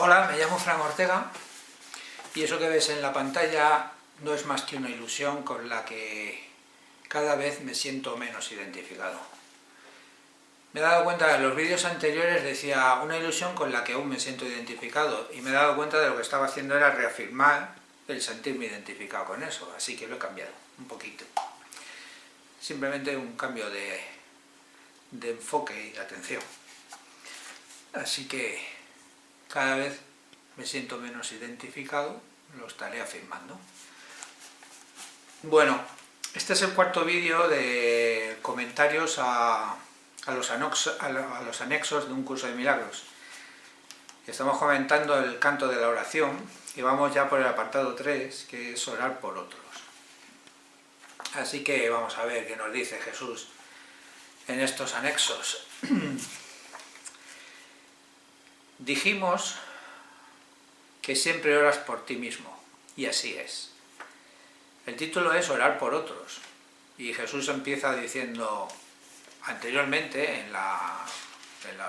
Hola, me llamo Fran Ortega y eso que ves en la pantalla no es más que una ilusión con la que cada vez me siento menos identificado. Me he dado cuenta que en los vídeos anteriores decía una ilusión con la que aún me siento identificado y me he dado cuenta de lo que estaba haciendo era reafirmar el sentirme identificado con eso, así que lo he cambiado un poquito. Simplemente un cambio de enfoque y de atención. Así que cada vez me siento menos identificado, lo estaré afirmando. Bueno, este es el cuarto vídeo de comentarios a los anexos de un curso de milagros. Estamos comentando el canto de la oración y vamos ya por el apartado 3, que es orar por otros. Así que vamos a ver qué nos dice Jesús en estos anexos. Dijimos que siempre oras por ti mismo, y así es. El título es orar por otros, y Jesús empieza diciendo anteriormente, en las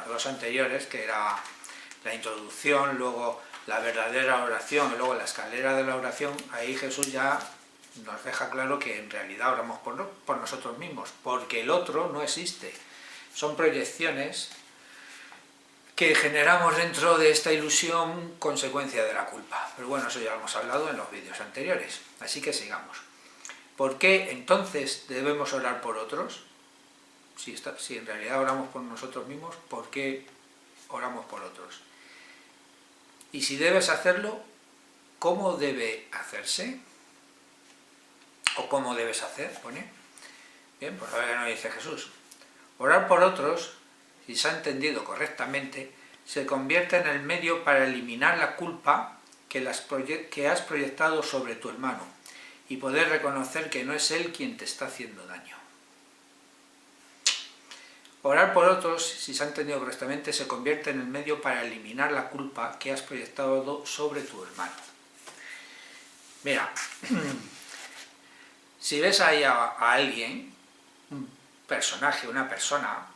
dos anteriores, que era la introducción, luego la verdadera oración y luego la escalera de la oración, ahí Jesús ya nos deja claro que en realidad oramos por nosotros mismos, porque el otro no existe, son proyecciones que generamos dentro de esta ilusión consecuencia de la culpa. Pero bueno, eso ya lo hemos hablado en los vídeos anteriores, así que sigamos. ¿Por qué entonces debemos orar por otros? Si en realidad oramos por nosotros mismos, ¿por qué oramos por otros? Y si debes hacerlo, ¿cómo debe hacerse? ¿O cómo debes hacer? Pone. Bien, pues a ver qué nos dice Jesús. Orar por otros, si se ha entendido correctamente, se convierte en el medio para eliminar la culpa que has proyectado sobre tu hermano y poder reconocer que no es él quien te está haciendo daño. Orar por otros, si se ha entendido correctamente, se convierte en el medio para eliminar la culpa que has proyectado sobre tu hermano. Mira, si ves ahí a alguien, un personaje, una persona,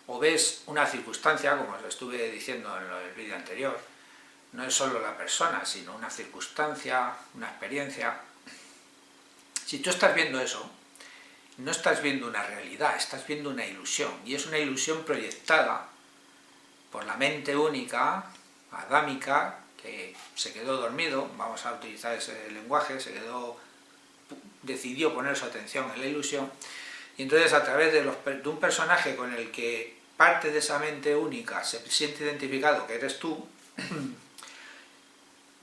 o ves una circunstancia, como os estuve diciendo en el vídeo anterior, no es solo la persona, sino una circunstancia, una experiencia. Si tú estás viendo eso, no estás viendo una realidad, estás viendo una ilusión, y es una ilusión proyectada por la mente única, adámica, que se quedó dormido, vamos a utilizar ese lenguaje, decidió poner su atención en la ilusión, y entonces a través de un personaje con el que parte de esa mente única se siente identificado, que eres tú,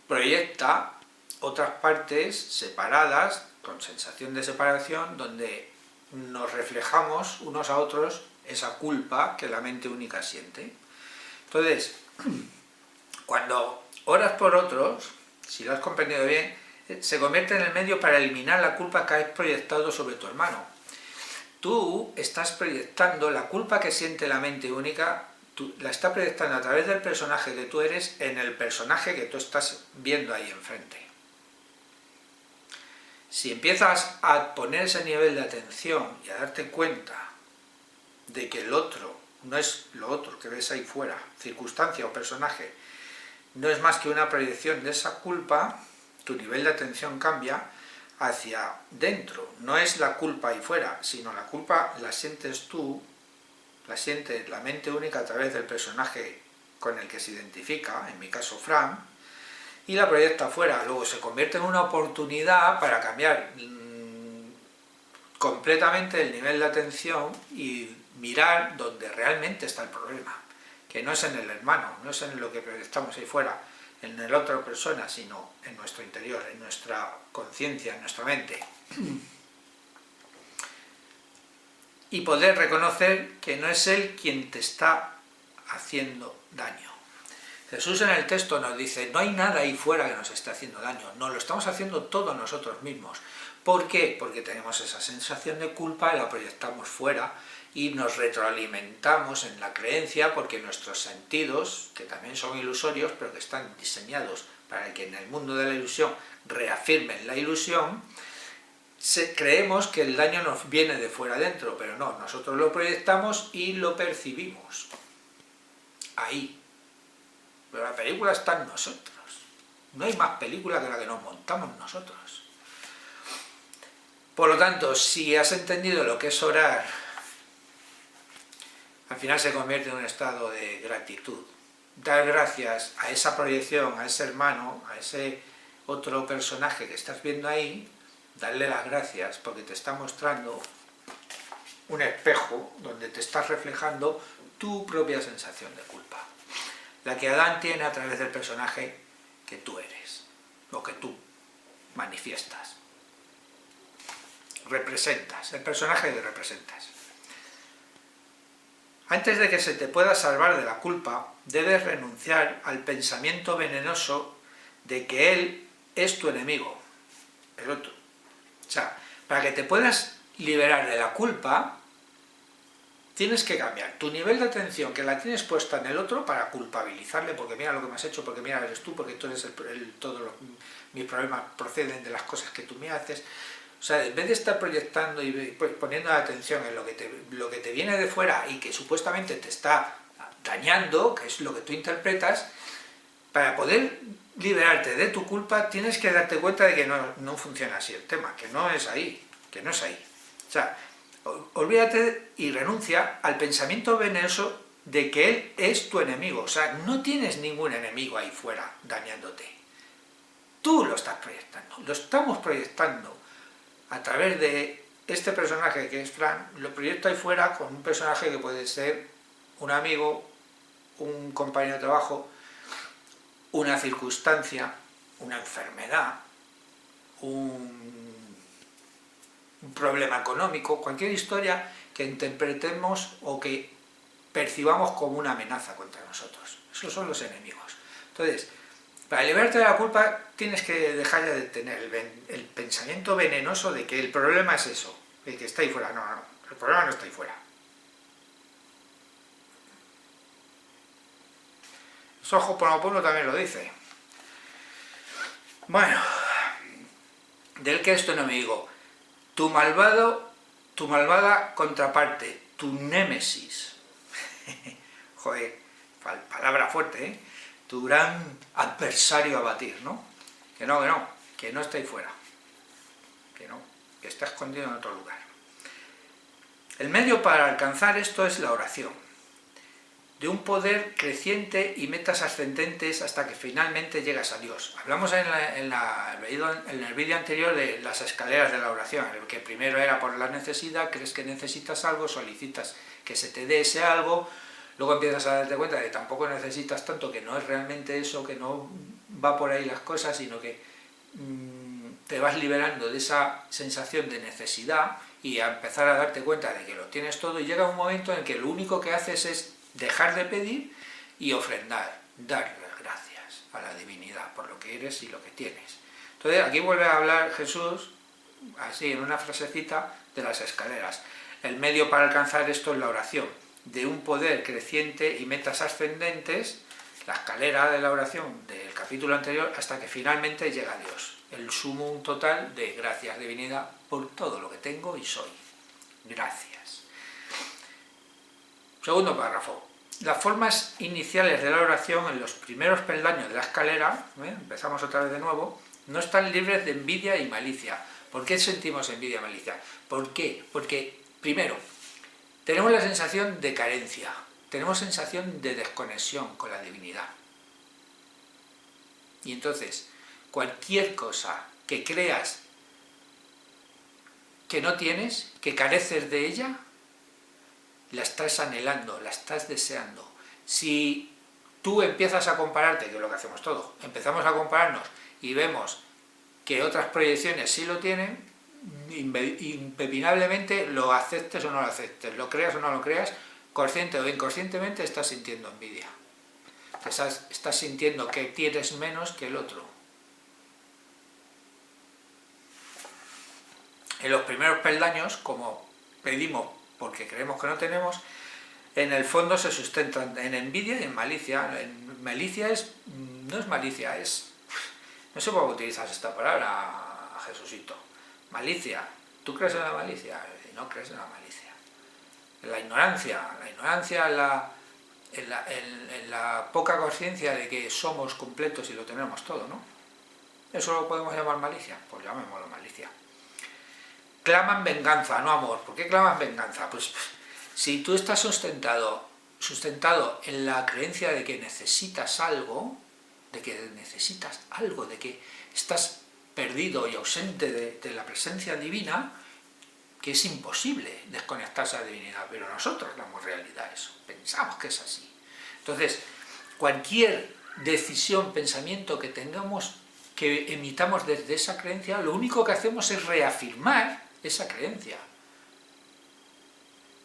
proyecta otras partes separadas, con sensación de separación, donde nos reflejamos unos a otros esa culpa que la mente única siente. Entonces, cuando oras por otros, si lo has comprendido bien, se convierte en el medio para eliminar la culpa que has proyectado sobre tu hermano. Tú estás proyectando la culpa que siente la mente única, la estás proyectando a través del personaje que tú eres en el personaje que tú estás viendo ahí enfrente. Si empiezas a poner ese nivel de atención y a darte cuenta de que el otro no es lo otro que ves ahí fuera, circunstancia o personaje, no es más que una proyección de esa culpa, tu nivel de atención cambia hacia dentro. No es la culpa ahí fuera, sino la culpa la sientes tú, la siente la mente única a través del personaje con el que se identifica, en mi caso Fran, y la proyecta afuera. Luego se convierte en una oportunidad para cambiar completamente el nivel de atención y mirar donde realmente está el problema, que no es en el hermano, no es en lo que proyectamos ahí fuera, en la otra persona, sino en nuestro interior, en nuestra conciencia, en nuestra mente. Y poder reconocer que no es él quien te está haciendo daño. Jesús en el texto nos dice, no hay nada ahí fuera que nos esté haciendo daño, nos lo estamos haciendo todos nosotros mismos. ¿Por qué? Porque tenemos esa sensación de culpa y la proyectamos fuera y nos retroalimentamos en la creencia porque nuestros sentidos, que también son ilusorios, pero que están diseñados para que en el mundo de la ilusión reafirmen la ilusión, creemos que el daño nos viene de fuera adentro, pero no, nosotros lo proyectamos y lo percibimos. Ahí. pero la película está en nosotros. No hay más película que la que nos montamos nosotros. Por lo tanto, si has entendido lo que es orar, al final se convierte en un estado de gratitud. Dar gracias a esa proyección, a ese hermano, a ese otro personaje que estás viendo ahí, darle las gracias porque te está mostrando un espejo donde te estás reflejando tu propia sensación de culpa. La que Adán tiene a través del personaje que tú eres, o que tú manifiestas. Representas, el personaje que representas. Antes de que se te pueda salvar de la culpa, debes renunciar al pensamiento venenoso de que él es tu enemigo, el otro. O sea, para que te puedas liberar de la culpa, tienes que cambiar tu nivel de atención que la tienes puesta en el otro para culpabilizarle, porque mira lo que me has hecho, porque mira eres tú, porque tú eres todos mis problemas proceden de las cosas que tú me haces. O sea, en vez de estar proyectando y poniendo la atención en lo que te viene de fuera y que supuestamente te está dañando, que es lo que tú interpretas, para poder liberarte de tu culpa tienes que darte cuenta de que no funciona así el tema, que no es ahí, que no es ahí. O sea, olvídate y renuncia al pensamiento venenoso de que él es tu enemigo. O sea, no tienes ningún enemigo ahí fuera dañándote. Tú lo estás proyectando, lo estamos proyectando a través de este personaje que es Fran, lo proyecto ahí fuera con un personaje que puede ser un amigo, un compañero de trabajo, una circunstancia, una enfermedad, un problema económico, cualquier historia que interpretemos o que percibamos como una amenaza contra nosotros. Esos son los enemigos. Entonces, para liberarte de la culpa tienes que dejar ya de tener el pensamiento venenoso de que el problema es eso, el que está ahí fuera. No, el problema no está ahí fuera. Ho'oponopono también lo dice. Bueno, del que esto no me digo, tu malvada contraparte, tu némesis. Joder, palabra fuerte, ¿eh? Tu gran adversario a batir, ¿no? Que no está ahí fuera, que está escondido en otro lugar. El medio para alcanzar esto es la oración, de un poder creciente y metas ascendentes hasta que finalmente llegas a Dios. Hablamos en el vídeo anterior de las escaleras de la oración, el que primero era por la necesidad, crees que necesitas algo, solicitas que se te dé ese algo, luego empiezas a darte cuenta de que tampoco necesitas tanto, que no es realmente eso, que no va por ahí las cosas, sino que te vas liberando de esa sensación de necesidad y a empezar a darte cuenta de que lo tienes todo, y llega un momento en que lo único que haces es dejar de pedir y ofrendar, dar las gracias a la divinidad por lo que eres y lo que tienes. Entonces aquí vuelve a hablar Jesús, así en una frasecita, de las escaleras. El medio para alcanzar esto es la oración, de un poder creciente y metas ascendentes, la escalera de la oración del capítulo anterior, hasta que finalmente llega a Dios, el sumum total de gracias, divinidad, por todo lo que tengo y soy. Gracias. Segundo párrafo. Las formas iniciales de la oración en los primeros peldaños de la escalera, empezamos otra vez de nuevo, no están libres de envidia y malicia. ¿Por qué sentimos envidia y malicia? ¿Por qué? Porque, primero, tenemos la sensación de carencia, tenemos sensación de desconexión con la divinidad. Y entonces, cualquier cosa que creas que no tienes, que careces de ella, la estás anhelando, la estás deseando. Si tú empiezas a compararte, que es lo que hacemos todos, empezamos a compararnos y vemos que otras proyecciones sí lo tienen, impepinablemente lo aceptes o no lo aceptes, lo creas o no lo creas, consciente o inconscientemente estás sintiendo envidia. Estás sintiendo que tienes menos que el otro. En los primeros peldaños, como pedimos porque creemos que no tenemos, en el fondo se sustentan en envidia y en malicia. En malicia no es malicia, es... No sé por qué utilizas esta palabra, Jesucito. Malicia. ¿Tú crees en la malicia? No crees en la malicia. En la ignorancia en la poca conciencia de que somos completos y lo tenemos todo, ¿no? ¿Eso lo podemos llamar malicia? Pues llamémoslo malicia. Claman venganza, no amor. ¿Por qué claman venganza? Pues si tú estás sustentado en la creencia de que necesitas algo, de que estás perdido y ausente de la presencia divina, que es imposible desconectarse de la divinidad, pero nosotros damos realidad a eso, pensamos que es así. Entonces, cualquier decisión, pensamiento que tengamos, que emitamos desde esa creencia, lo único que hacemos es reafirmar esa creencia.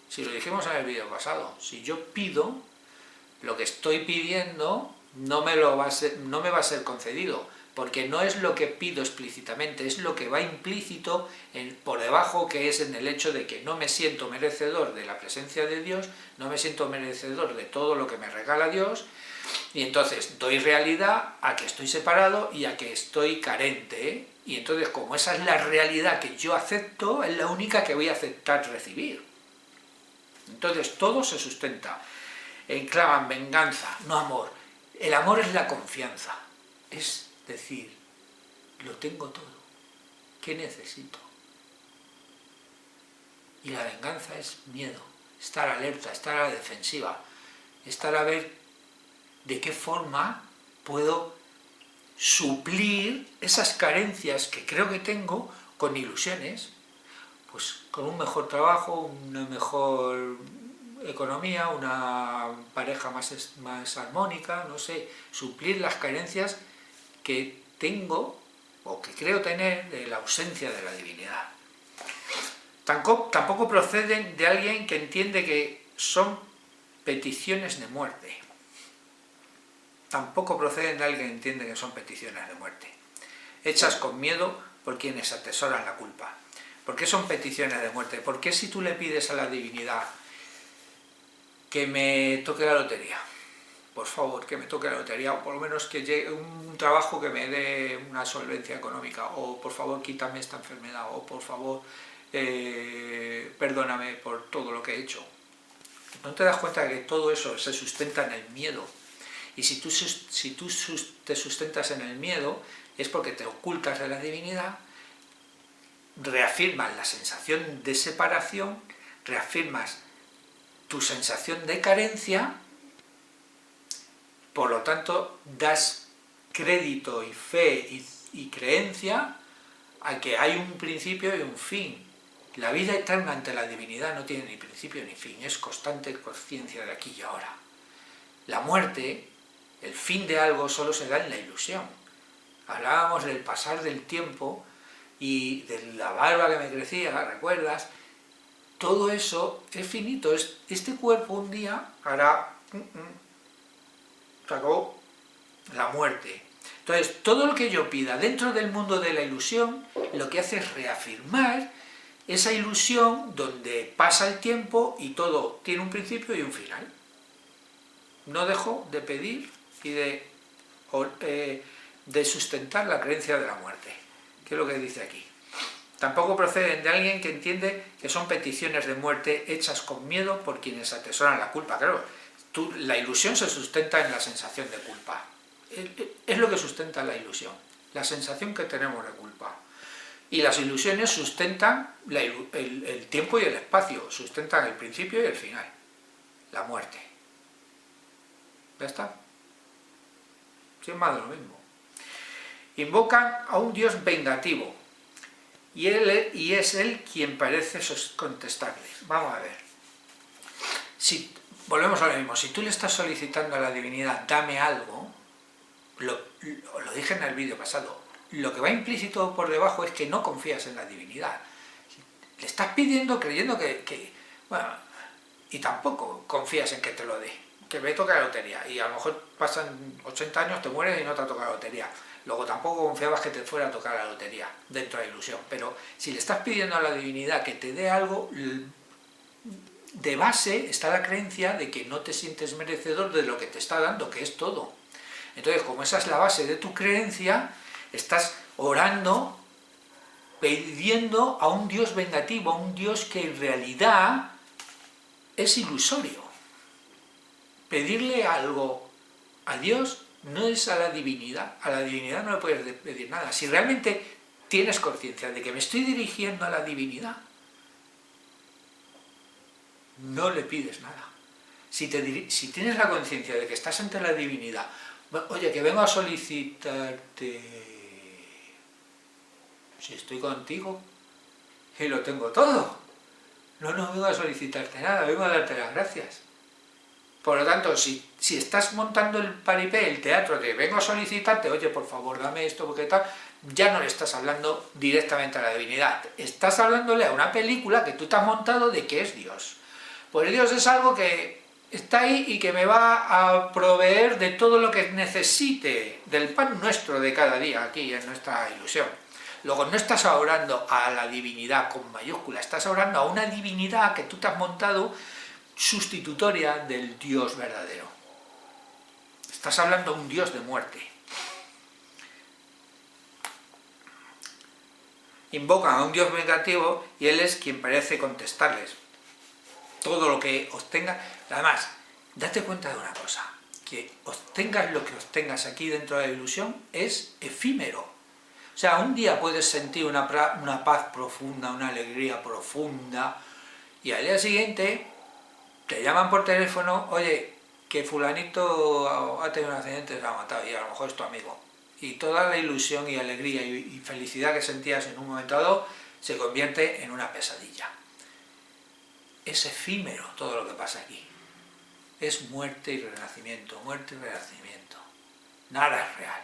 Si lo dijimos en el vídeo pasado, si yo pido, lo que estoy pidiendo no me va a ser concedido, porque no es lo que pido explícitamente, es lo que va implícito por debajo, que es en el hecho de que no me siento merecedor de la presencia de Dios, no me siento merecedor de todo lo que me regala Dios, y entonces doy realidad a que estoy separado y a que estoy carente, y entonces como esa es la realidad que yo acepto, es la única que voy a aceptar recibir. Entonces todo se sustenta en claman venganza, no amor. El amor es la confianza, es decir, lo tengo todo, ¿qué necesito? Y la venganza es miedo, estar alerta, estar a la defensiva, estar a ver de qué forma puedo suplir esas carencias que creo que tengo con ilusiones, pues con un mejor trabajo, una mejor economía, una pareja más armónica, no sé, suplir las carencias que tengo o que creo tener de la ausencia de la divinidad. Tampoco proceden de alguien que entiende que son peticiones de muerte. Tampoco proceden de alguien que entiende que son peticiones de muerte, hechas con miedo por quienes atesoran la culpa. ¿Por qué son peticiones de muerte? ¿Por qué si tú le pides a la divinidad que me toque la lotería? Por favor, que me toque la lotería, o por lo menos que llegue un trabajo que me dé una solvencia económica, o por favor quítame esta enfermedad, o por favor perdóname por todo lo que he hecho. ¿No te das cuenta de que todo eso se sustenta en el miedo? Y si tú te sustentas en el miedo, es porque te ocultas de la divinidad, reafirmas la sensación de separación, reafirmas tu sensación de carencia, por lo tanto das crédito y fe y creencia a que hay un principio y un fin. La vida eterna ante la divinidad no tiene ni principio ni fin, es constante conciencia de aquí y ahora. La muerte, el fin de algo, solo se da en la ilusión. Hablábamos del pasar del tiempo y de la barba que me crecía, ¿recuerdas? Todo eso es finito, este cuerpo un día hará... se acabó la muerte. Entonces, todo lo que yo pida dentro del mundo de la ilusión, lo que hace es reafirmar esa ilusión donde pasa el tiempo y todo tiene un principio y un final. No dejo de pedir y de sustentar la creencia de la muerte, que es lo que dice aquí. Tampoco proceden de alguien que entiende que son peticiones de muerte hechas con miedo por quienes atesoran la culpa. Claro, la ilusión se sustenta en la sensación de culpa. Es lo que sustenta la ilusión, la sensación que tenemos de culpa. Y las ilusiones sustentan el tiempo y el espacio, sustentan el principio y el final, la muerte. ¿Ya está? Sí, es más de lo mismo. Invocan a un Dios vengativo, y es él quien parece contestarles. Vamos a ver. Volvemos a lo mismo. Si tú le estás solicitando a la divinidad, dame algo, lo dije en el vídeo pasado, lo que va implícito por debajo es que no confías en la divinidad. Le estás pidiendo creyendo bueno, y tampoco confías en que te lo dé, que me toque la lotería, y a lo mejor pasan 80 años, te mueres y no te ha tocado la lotería. Luego tampoco confiabas que te fuera a tocar la lotería, dentro de la ilusión. Pero si le estás pidiendo a la divinidad que te dé algo, de base está la creencia de que no te sientes merecedor de lo que te está dando, que es todo. Entonces, como esa es la base de tu creencia, estás orando, pidiendo a un Dios vengativo, a un Dios que en realidad es ilusorio. pedirle algo a Dios no es a la divinidad no le puedes pedir nada. Si realmente tienes conciencia de que me estoy dirigiendo a la divinidad, no le pides nada. Si tienes la conciencia de que estás ante la divinidad, oye, que vengo a solicitarte, si estoy contigo y lo tengo todo, no vengo a solicitarte nada, vengo a darte las gracias. Por lo tanto, si estás montando el paripé, el teatro de vengo a solicitarte, oye, por favor, dame esto, porque tal, ya no le estás hablando directamente a la divinidad, estás hablándole a una película que tú te has montado de que es Dios. Pues Dios es algo que está ahí y que me va a proveer de todo lo que necesite, del pan nuestro de cada día, aquí en nuestra ilusión. Luego no estás orando a la divinidad con mayúscula, estás orando a una divinidad que tú te has montado sustitutoria del Dios verdadero. Estás hablando a un Dios de muerte. Invocan a un Dios vengativo y Él es quien parece contestarles. Todo lo que obtenga. Además, date cuenta de una cosa, que obtengas lo que obtengas aquí dentro de la ilusión es efímero. O sea, un día puedes sentir una paz profunda, una alegría profunda, y al día siguiente te llaman por teléfono, oye, que fulanito ha tenido un accidente, se ha matado, y a lo mejor es tu amigo. Y toda la ilusión y alegría y felicidad que sentías en un momento dado se convierte en una pesadilla. Es efímero todo lo que pasa aquí. Es muerte y renacimiento, muerte y renacimiento. Nada es real.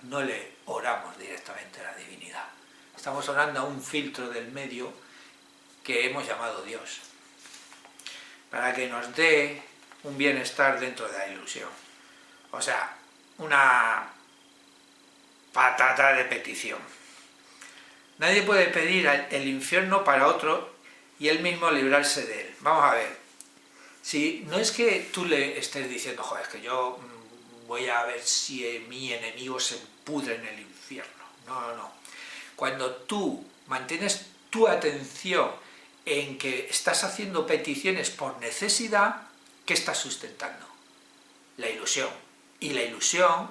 No le oramos directamente a la divinidad. Estamos orando a un filtro del medio que hemos llamado Dios, para que nos dé un bienestar dentro de la ilusión. O sea, una patata de petición. Nadie puede pedir el infierno para otro y él mismo librarse de él. Vamos a ver, si no es que tú le estés diciendo, joder, es que yo voy a ver si mi enemigo se pudre en el infierno. No. Cuando tú mantienes tu atención en que estás haciendo peticiones por necesidad, ¿qué estás sustentando? La ilusión. Y la ilusión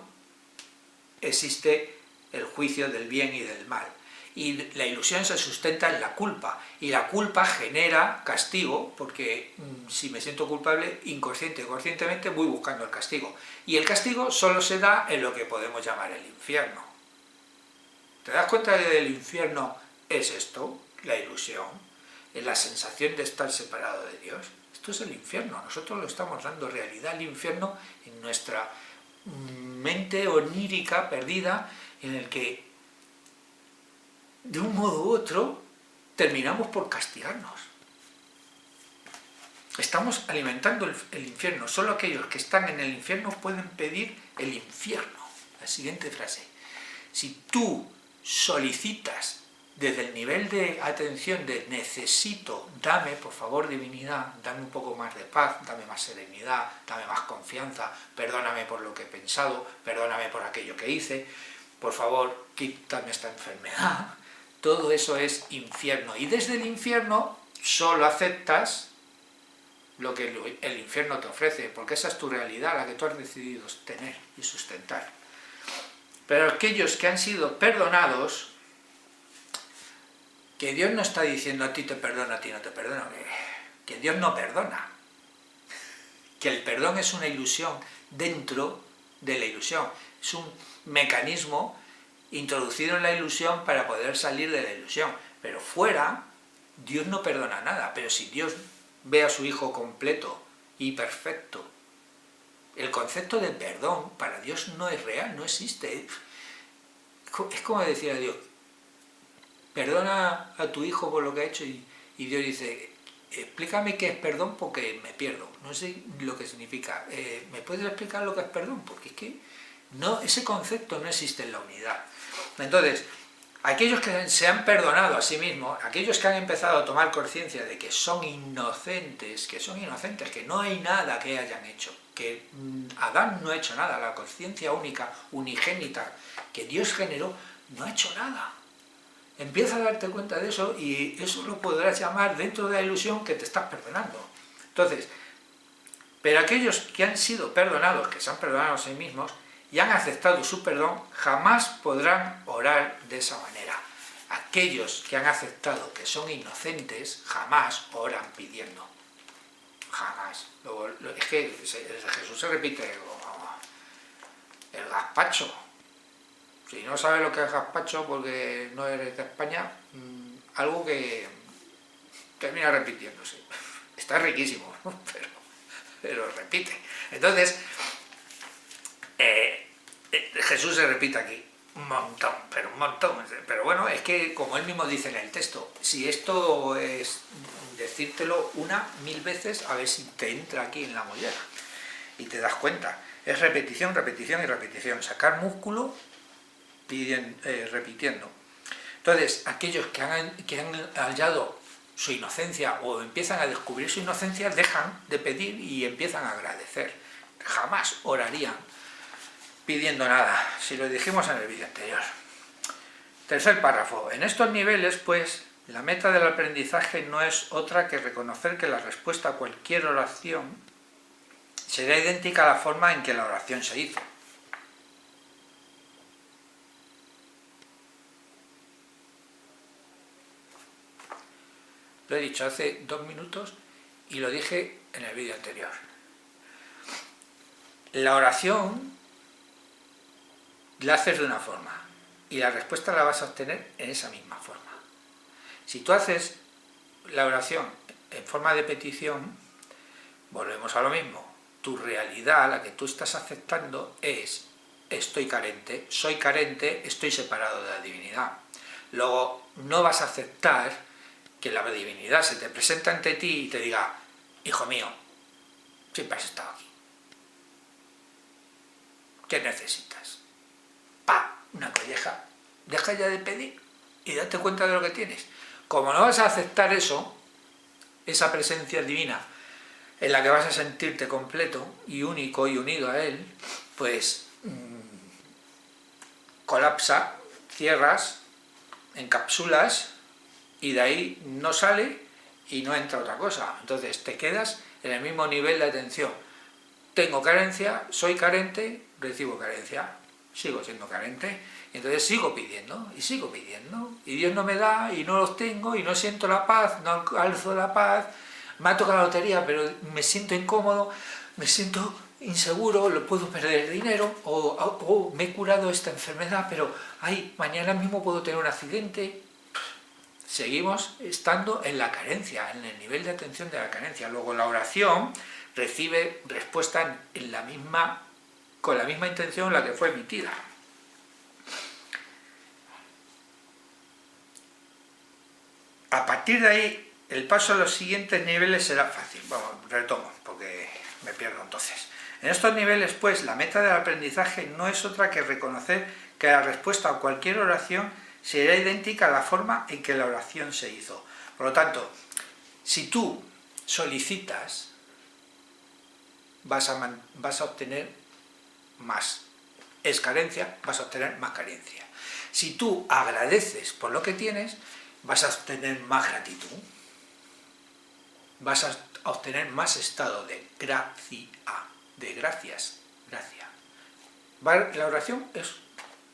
existe el juicio del bien y del mal. Y la ilusión se sustenta en la culpa. Y la culpa genera castigo, porque si me siento culpable, inconsciente o conscientemente voy buscando el castigo. Y el castigo solo se da en lo que podemos llamar el infierno. ¿Te das cuenta de que el infierno es esto? La ilusión. Es la sensación de estar separado de Dios. Esto es el infierno. Nosotros lo estamos dando realidad al infierno en nuestra mente onírica perdida, en el que de un modo u otro terminamos por castigarnos. Estamos alimentando el infierno. Solo aquellos que están en el infierno pueden pedir el infierno. La siguiente frase. Si tú solicitas desde el nivel de atención de necesito, dame, por favor, divinidad, dame un poco más de paz, dame más serenidad, dame más confianza, perdóname por lo que he pensado, perdóname por aquello que hice, por favor, quítame esta enfermedad. Todo eso es infierno. Y desde el infierno solo aceptas lo que el infierno te ofrece, porque esa es tu realidad, la que tú has decidido tener y sustentar. Pero aquellos que han sido perdonados, que Dios no está diciendo a ti te perdono, a ti no te perdono, que Dios no perdona. Que el perdón es una ilusión dentro de la ilusión. Es un mecanismo introducido en la ilusión para poder salir de la ilusión. Pero fuera, Dios no perdona nada. Pero si Dios ve a su Hijo completo y perfecto, el concepto de perdón para Dios no es real, no existe. Es como decir a Dios, perdona a tu hijo por lo que ha hecho, y Dios dice, explícame qué es perdón porque me pierdo, no sé lo que significa, ¿me puedes explicar lo que es perdón? Porque es que no, ese concepto no existe en la unidad. Entonces, aquellos que se han perdonado a sí mismos, aquellos que han empezado a tomar conciencia de que son inocentes, que no hay nada que hayan hecho, que Adán no ha hecho nada, la conciencia única, unigénita, que Dios generó, no ha hecho nada. Empieza a darte cuenta de eso y eso lo podrás llamar dentro de la ilusión que te estás perdonando. Entonces, pero aquellos que han sido perdonados, que se han perdonado a sí mismos y han aceptado su perdón, jamás podrán orar de esa manera. Aquellos que han aceptado que son inocentes, jamás oran pidiendo. Jamás. Es que Jesús se repite como el gazpacho. Si no sabes lo que es gazpacho porque no eres de España, algo que termina repitiéndose. Está riquísimo, pero repite. Entonces, Jesús se repite aquí un montón, pero un montón. Pero bueno, es que como él mismo dice en el texto, si esto es decírtelo 1000 veces, a ver si te entra aquí en la mollera y te das cuenta. Es repetición, repetición y repetición. Sacar músculo repitiendo. Entonces, aquellos que han hallado su inocencia o empiezan a descubrir su inocencia, dejan de pedir y empiezan a agradecer. Jamás orarían pidiendo nada, si lo dijimos en el vídeo anterior. Tercer párrafo. En estos niveles, pues, la meta del aprendizaje no es otra que reconocer que la respuesta a cualquier oración será idéntica a la forma en que la oración se hizo. Lo he dicho hace 2 minutos y lo dije en el vídeo anterior. La oración la haces de una forma y la respuesta la vas a obtener en esa misma forma. Si tú haces la oración en forma de petición, volvemos a lo mismo. Tu realidad, la que tú estás aceptando, es estoy carente, soy carente, estoy separado de la divinidad. Luego, no vas a aceptar que la divinidad se te presenta ante ti y te diga, hijo mío, siempre has estado aquí. ¿Qué necesitas? ¡Pah! Una colleja. Deja ya de pedir y date cuenta de lo que tienes. Como no vas a aceptar eso, esa presencia divina en la que vas a sentirte completo y único y unido a Él, pues colapsa, cierras, encapsulas y de ahí no sale y no entra otra cosa. Entonces te quedas en el mismo nivel de atención. Tengo carencia, soy carente, recibo carencia, sigo siendo carente, y entonces sigo pidiendo, y Dios no me da, y no los tengo, y no siento la paz, no alzo la paz, me ha tocado la lotería, pero me siento incómodo, me siento inseguro, lo puedo perder el dinero, o me he curado esta enfermedad, pero ay, mañana mismo puedo tener un accidente. Seguimos estando en la carencia, en el nivel de atención de la carencia. Luego la oración recibe respuesta con la misma intención en la que fue emitida. A partir de ahí, el paso a los siguientes niveles será fácil. Vamos, retomo, porque me pierdo entonces. En estos niveles, pues, la meta del aprendizaje no es otra que reconocer que la respuesta a cualquier oración será idéntica a la forma en que la oración se hizo. Por lo tanto, si tú solicitas, vas a obtener más. Es carencia, vas a obtener más carencia. Si tú agradeces por lo que tienes, vas a obtener más gratitud. Vas a obtener más estado de gracia, de gracias, gracia. La oración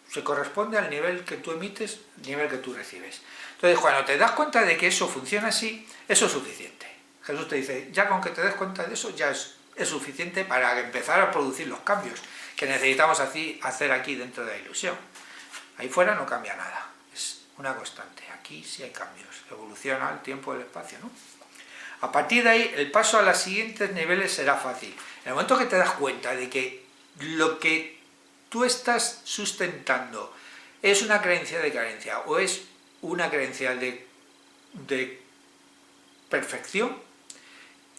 se corresponde al nivel que tú emites, nivel que tú recibes. Entonces, cuando te das cuenta de que eso funciona así, eso es suficiente. Jesús te dice, ya con que te des cuenta de eso, ya es suficiente para empezar a producir los cambios que necesitamos hacer aquí dentro de la ilusión. Ahí fuera no cambia nada, es una constante. Aquí sí hay cambios, evoluciona el tiempo y el espacio, ¿no? A partir de ahí, el paso a los siguientes niveles será fácil. En el momento que te das cuenta de que lo que tú estás sustentando es una creencia de carencia o es una creencia de perfección,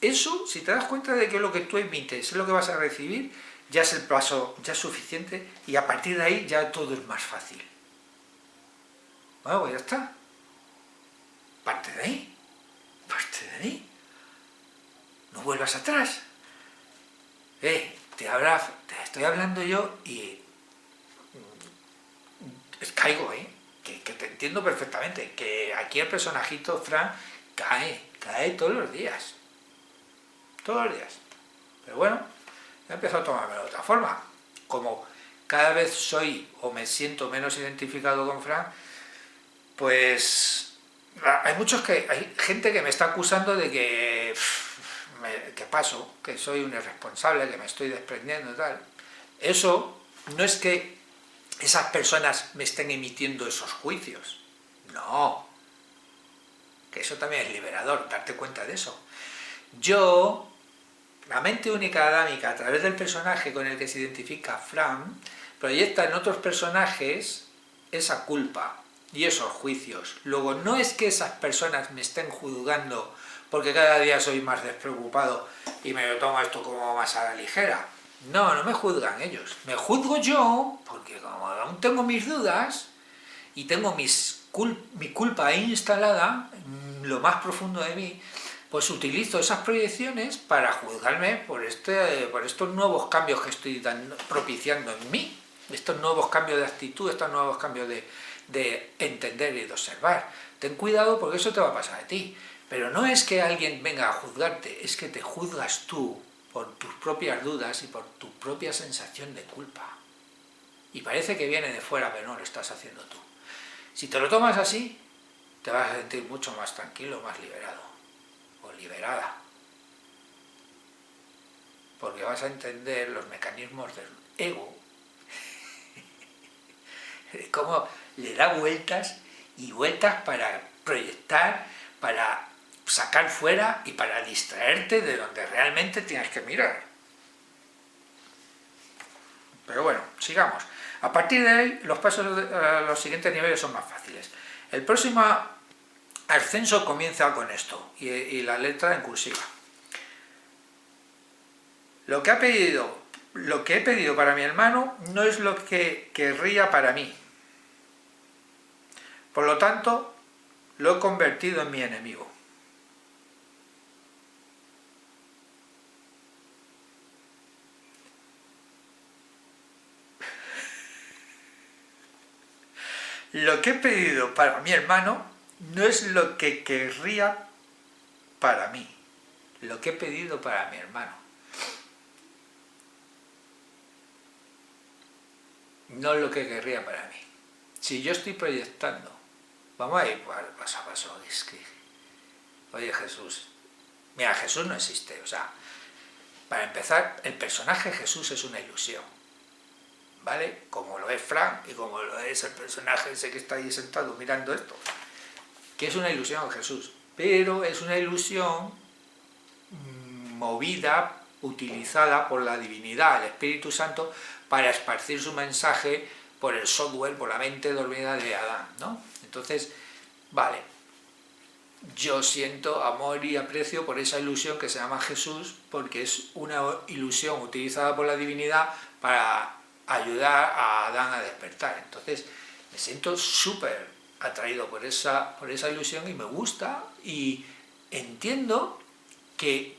eso, si te das cuenta de que lo que tú emites es lo que vas a recibir, ya es el paso, ya es suficiente, y a partir de ahí ya todo es más fácil. Bueno, pues ya está. Parte de ahí. No vuelvas atrás. Te estoy hablando yo y caigo, que te entiendo perfectamente, que aquí el personajito Fran cae todos los días. todos los días. Pero bueno, he empezado a tomármelo de otra forma. Como cada vez soy o me siento menos identificado con Fran, pues hay gente que me está acusando de que paso, que soy un irresponsable, que me estoy desprendiendo y tal. Eso no es que esas personas me estén emitiendo esos juicios. No. Que eso también es liberador, darte cuenta de eso. Yo, la mente única adámica, a través del personaje con el que se identifica Fran, proyecta en otros personajes esa culpa y esos juicios. Luego, no es que esas personas me estén juzgando porque cada día soy más despreocupado y me lo tomo esto como más a la ligera. No, no me juzgan ellos. Me juzgo yo, porque como aún tengo mis dudas y tengo mi culpa ahí instalada, en lo más profundo de mí, pues utilizo esas proyecciones para juzgarme por estos nuevos cambios que estoy propiciando en mí, estos nuevos cambios de actitud, estos nuevos cambios de entender y de observar. Ten cuidado porque eso te va a pasar a ti. Pero no es que alguien venga a juzgarte, es que te juzgas tú por tus propias dudas y por tu propia sensación de culpa. Y parece que viene de fuera, pero no, lo estás haciendo tú. Si te lo tomas así, te vas a sentir mucho más tranquilo, más liberado o liberada. Porque vas a entender los mecanismos del ego, cómo le da vueltas y vueltas para proyectar, para sacar fuera y para distraerte de donde realmente tienes que mirar. Pero bueno, sigamos. A partir de ahí, los pasos a los siguientes niveles son más fáciles. El próximo ascenso comienza con esto, y la letra en cursiva. Lo que he pedido para mi hermano no es lo que querría para mí. Por lo tanto, lo he convertido en mi enemigo. Lo que he pedido para mi hermano no es lo que querría para mí. Lo que he pedido para mi hermano. No es lo que querría para mí. Si yo estoy proyectando, vamos a ir paso a paso. Es que, oye Jesús, mira, Jesús no existe. O sea, para empezar, el personaje Jesús es una ilusión. ¿Vale? Como lo es Fran y como lo es el personaje ese que está ahí sentado mirando esto, que es una ilusión Jesús, pero es una ilusión movida, utilizada por la divinidad, el Espíritu Santo, para esparcir su mensaje por el software, por la mente dormida de Adán, ¿no? Entonces, vale, yo siento amor y aprecio por esa ilusión que se llama Jesús, porque es una ilusión utilizada por la divinidad para ayudar a Adán a despertar. Entonces me siento súper atraído por esa ilusión y me gusta, y entiendo que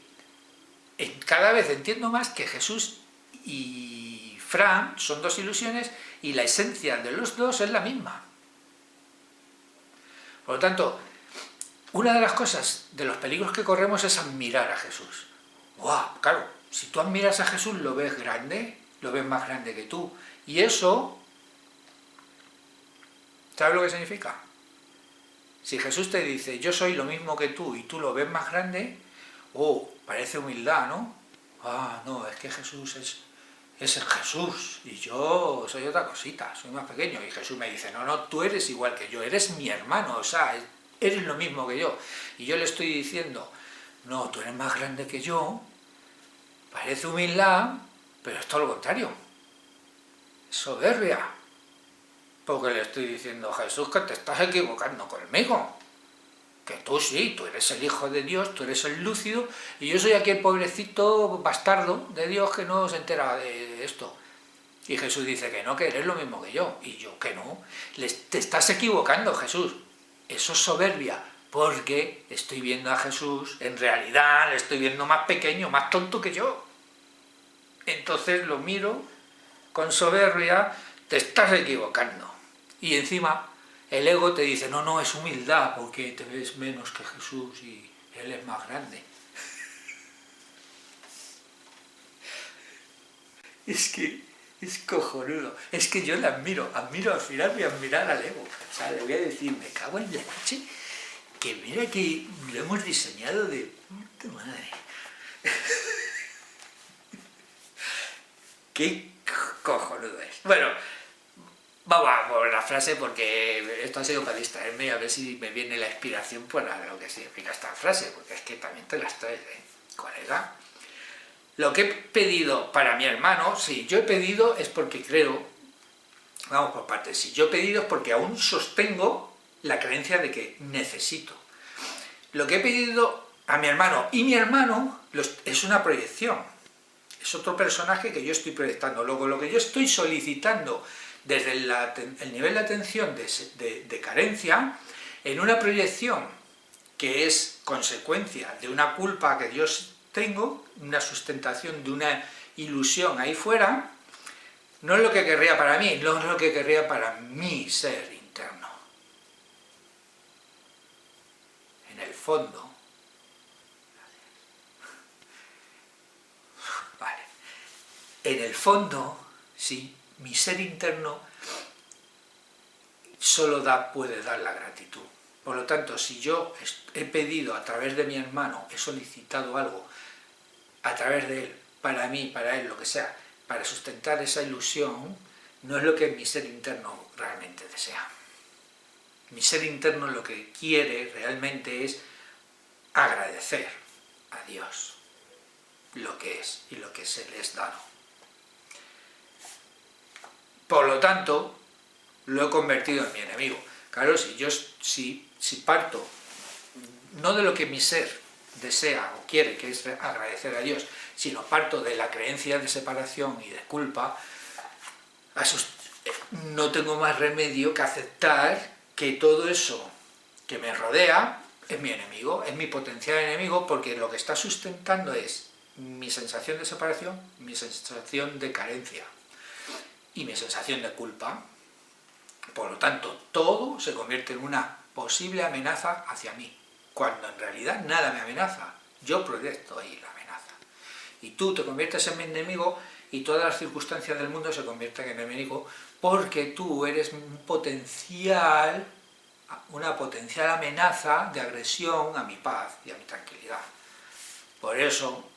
cada vez entiendo más que Jesús y Fran son dos ilusiones y la esencia de los dos es la misma. Por lo tanto, una de las cosas, de los peligros que corremos, es admirar a Jesús. ¡Wow! Claro, si tú admiras a Jesús lo ves grande, lo ves más grande que tú. Y eso, ¿sabes lo que significa? Si Jesús te dice, yo soy lo mismo que tú, y tú lo ves más grande, parece humildad, ¿no? No, es que Jesús es Jesús, y yo soy otra cosita, soy más pequeño. Y Jesús me dice, no, tú eres igual que yo, eres mi hermano, o sea, eres lo mismo que yo. Y yo le estoy diciendo, no, tú eres más grande que yo, parece humildad, pero es todo lo contrario. Es soberbia. Porque le estoy diciendo, Jesús, que te estás equivocando conmigo. Que tú sí, tú eres el Hijo de Dios, tú eres el lúcido, y yo soy aquí el pobrecito bastardo de Dios que no se entera de esto. Y Jesús dice que no, que eres lo mismo que yo. Y yo, que no. Te estás equivocando, Jesús. Eso es soberbia, porque estoy viendo a Jesús, en realidad le estoy viendo más pequeño, más tonto que yo. Entonces lo miro con soberbia, te estás equivocando. Y encima el ego te dice, no, es humildad, porque te ves menos que Jesús y Él es más grande. Es que es cojonudo. Es que yo la admiro. Al final voy a admirar al Evo. O sea, le voy a decir, me cago en la leche, que mira que lo hemos diseñado de puta madre. Qué cojonudo es. Bueno, vamos a por la frase porque esto ha sido para distraerme y a ver si me viene la inspiración por lo que significa esta frase, porque es que también te las traes, colega. Lo que he pedido para mi hermano, si yo he pedido es porque creo, vamos por partes, si yo he pedido es porque aún sostengo la creencia de que necesito. Lo que he pedido a mi hermano y mi hermano es una proyección, es otro personaje que yo estoy proyectando. Luego lo que yo estoy solicitando desde el nivel de atención de carencia, en una proyección que es consecuencia de una culpa que yo tengo, una sustentación de una ilusión ahí fuera, no es lo que querría para mí, no es lo que querría para mi ser interno. En el fondo, vale, en el fondo, sí, mi ser interno solo puede dar la gratitud. Por lo tanto, si yo he pedido a través de mi hermano, he solicitado algo a través de él, para mí, para él, lo que sea, para sustentar esa ilusión, no es lo que mi ser interno realmente desea. Mi ser interno lo que quiere realmente es agradecer a Dios lo que es y lo que se le es dado. Por lo tanto, lo he convertido en mi enemigo. Claro, si parto no de lo que mi ser desea o quiere, que es agradecer a Dios, sino parto de la creencia de separación y de culpa, no tengo más remedio que aceptar que todo eso que me rodea es mi enemigo, es mi potencial enemigo, porque lo que está sustentando es mi sensación de separación, mi sensación de carencia y mi sensación de culpa. Por lo tanto, todo se convierte en una posible amenaza hacia mí, cuando en realidad nada me amenaza, yo proyecto ahí la amenaza. Y tú te conviertes en mi enemigo y todas las circunstancias del mundo se convierten en enemigo porque tú eres una potencial amenaza de agresión a mi paz y a mi tranquilidad. Por eso,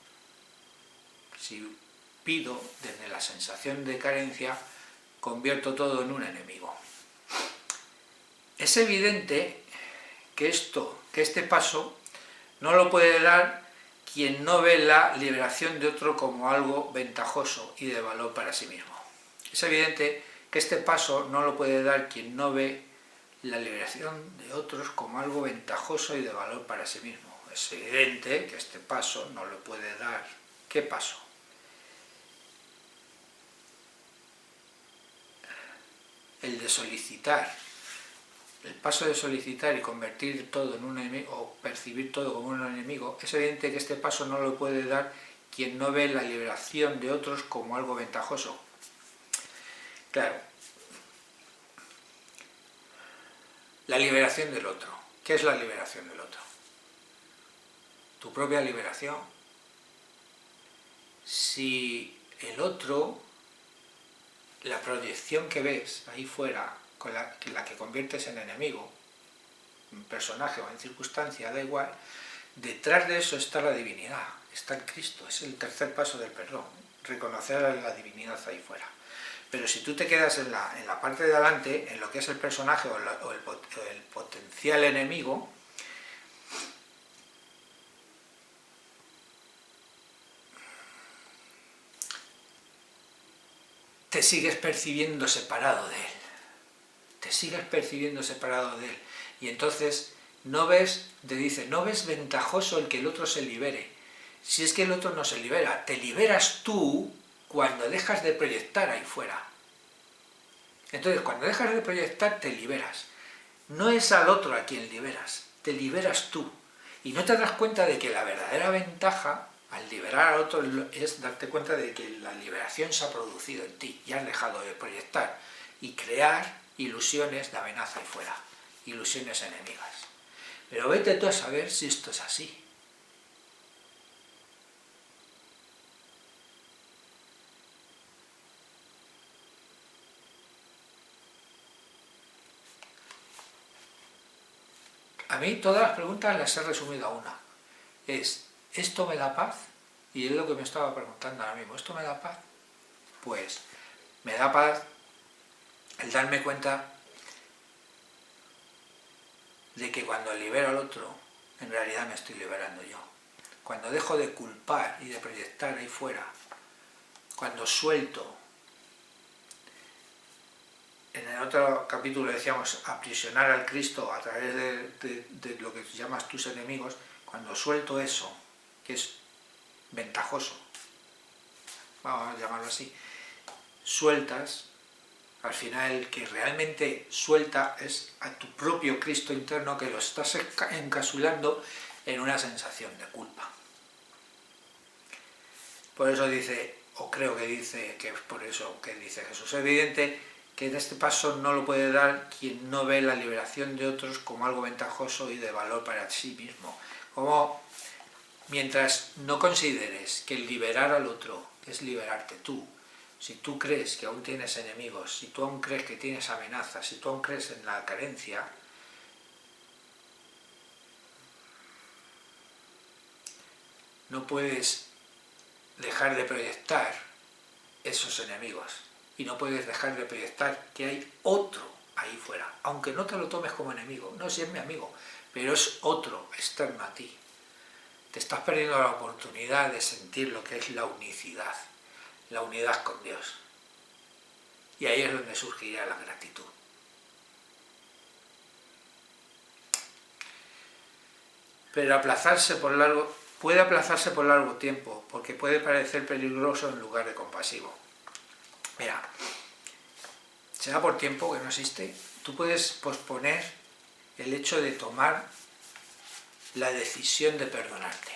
si pido desde la sensación de carencia, convierto todo en un enemigo. Es evidente que este paso no lo puede dar quien no ve la liberación de otro como algo ventajoso y de valor para sí mismo. Es evidente que este paso no lo puede dar quien no ve la liberación de otros como algo ventajoso y de valor para sí mismo. Es evidente que este paso no lo puede dar. ¿Qué paso? El de solicitar. El paso de solicitar y convertir todo en un enemigo, o percibir todo como un enemigo, es evidente que este paso no lo puede dar quien no ve la liberación de otros como algo ventajoso. Claro, la liberación del otro. ¿Qué es la liberación del otro? Tu propia liberación. Si el otro, la proyección que ves ahí fuera, con la que conviertes en enemigo, en personaje o en circunstancia, da igual, detrás de eso está la divinidad, está el Cristo, es el tercer paso del perdón, reconocer a la divinidad ahí fuera. Pero si tú te quedas en la parte de adelante, en lo que es el personaje o el potencial enemigo, te sigues percibiendo separado de él. Te sigues percibiendo separado de él. Y entonces no ves ventajoso el que el otro se libere. Si es que el otro no se libera, te liberas tú cuando dejas de proyectar ahí fuera. Entonces, cuando dejas de proyectar, te liberas. No es al otro a quien liberas, te liberas tú. Y no te das cuenta de que la verdadera ventaja al liberar al otro es darte cuenta de que la liberación se ha producido en ti y has dejado de proyectar y crear ilusiones de amenaza ahí fuera, ilusiones enemigas. Pero vete tú a saber si esto es así. A mí todas las preguntas las he resumido a una. ¿Esto me da paz? Y es lo que me estaba preguntando ahora mismo. ¿Esto me da paz? Pues me da paz el darme cuenta de que cuando libero al otro, en realidad me estoy liberando yo. Cuando dejo de culpar y de proyectar ahí fuera, cuando suelto, en el otro capítulo decíamos aprisionar al Cristo a través de lo que llamas tus enemigos, cuando suelto eso, que es ventajoso, vamos a llamarlo así, sueltas, al final el que realmente suelta es a tu propio Cristo interno, que lo estás encapsulando en una sensación de culpa. Por eso dice, o creo que dice, que es por eso que dice Jesús, es evidente que en este paso no lo puede dar quien no ve la liberación de otros como algo ventajoso y de valor para sí mismo. Como mientras no consideres que el liberar al otro es liberarte tú, si tú crees que aún tienes enemigos, si tú aún crees que tienes amenazas, si tú aún crees en la carencia, no puedes dejar de proyectar esos enemigos y no puedes dejar de proyectar que hay otro ahí fuera, aunque no te lo tomes como enemigo, no, si es mi amigo, pero es otro externo a ti. Te estás perdiendo la oportunidad de sentir lo que es la unicidad, la unidad con Dios. Y ahí es donde surgiría la gratitud. Pero puede aplazarse por largo tiempo, porque puede parecer peligroso en lugar de compasivo. Mira, será por tiempo que no existe. Tú puedes posponer el hecho de tomar la decisión de perdonarte.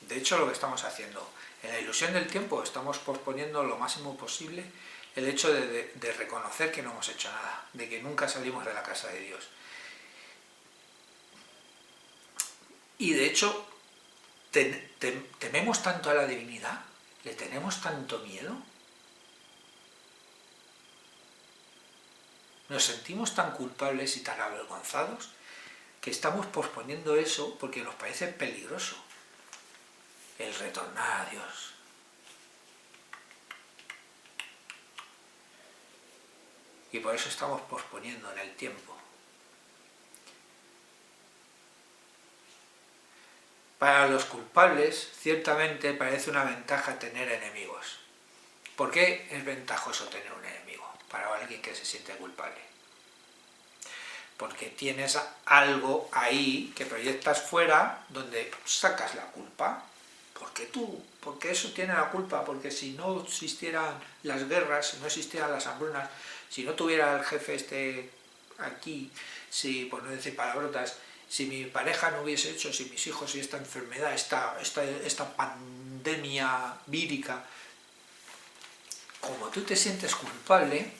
De hecho, lo que estamos haciendo, en la ilusión del tiempo, estamos posponiendo lo máximo posible el hecho de reconocer que no hemos hecho nada, de que nunca salimos de la casa de Dios. Y de hecho, tememos tanto a la divinidad, le tenemos tanto miedo, nos sentimos tan culpables y tan avergonzados que estamos posponiendo eso porque nos parece peligroso el retornar a Dios. Y por eso estamos posponiendo en el tiempo. Para los culpables, ciertamente parece una ventaja tener enemigos. ¿Por qué es ventajoso tener un enemigo para alguien que se siente culpable? Porque tienes algo ahí que proyectas fuera donde sacas la culpa. Porque eso tiene la culpa, porque si no existieran las guerras, si no existieran las hambrunas, si no tuviera el jefe aquí, si, por no decir palabrotas, si mi pareja no hubiese hecho, si mis hijos y esta enfermedad, esta pandemia vírica, como tú te sientes culpable,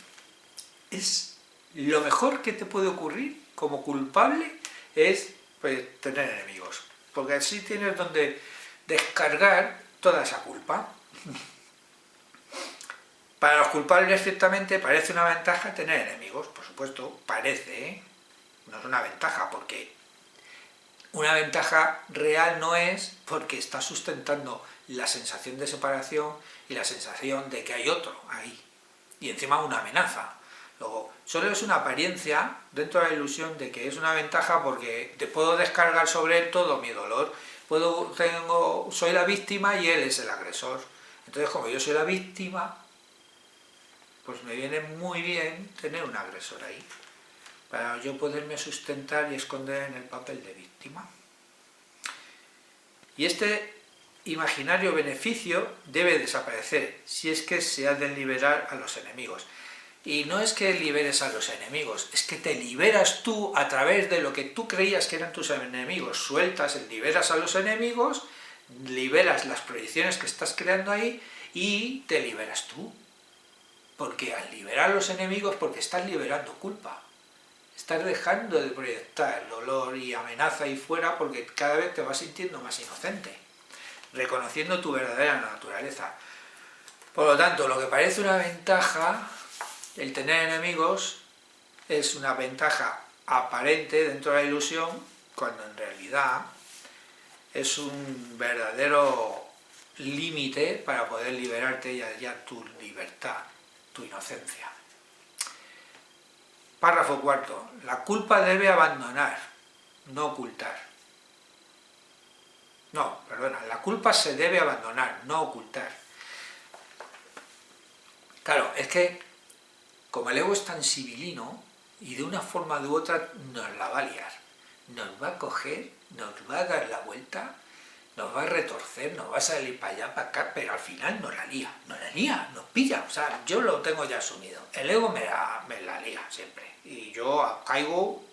es lo mejor que te puede ocurrir como culpable es pues, tener enemigos, porque así tienes donde descargar toda esa culpa. Para los culpables ciertamente parece una ventaja tener enemigos, por supuesto, parece, ¿eh? No es una ventaja, porque una ventaja real no es, porque está sustentando la sensación de separación y la sensación de que hay otro ahí, y encima una amenaza. Luego, solo es una apariencia dentro de la ilusión de que es una ventaja porque te puedo descargar sobre él todo mi dolor, soy la víctima y él es el agresor. Entonces, como yo soy la víctima, pues me viene muy bien tener un agresor ahí, para yo poderme sustentar y esconder en el papel de víctima. Y este imaginario beneficio debe desaparecer si es que se ha de liberar a los enemigos. Y no es que liberes a los enemigos, es que te liberas tú a través de lo que tú creías que eran tus enemigos. Sueltas, liberas a los enemigos, liberas las proyecciones que estás creando ahí y te liberas tú. Porque al liberar a los enemigos, porque estás liberando culpa. Estás dejando de proyectar dolor y amenaza ahí fuera porque cada vez te vas sintiendo más inocente, reconociendo tu verdadera naturaleza. Por lo tanto, lo que parece una ventaja, el tener enemigos, es una ventaja aparente dentro de la ilusión, cuando en realidad es un verdadero límite para poder liberarte y hallar tu libertad, tu inocencia. Párrafo cuarto. La culpa debe abandonar, no ocultar. No, perdona, la culpa se debe abandonar, no ocultar. Claro, es que como el ego es tan sibilino, y de una forma u otra nos la va a liar. Nos va a coger, nos va a dar la vuelta, nos va a retorcer, nos va a salir para allá, para acá, pero al final nos la lía, nos pilla. O sea, yo lo tengo ya asumido. El ego me la lía siempre. Y yo caigo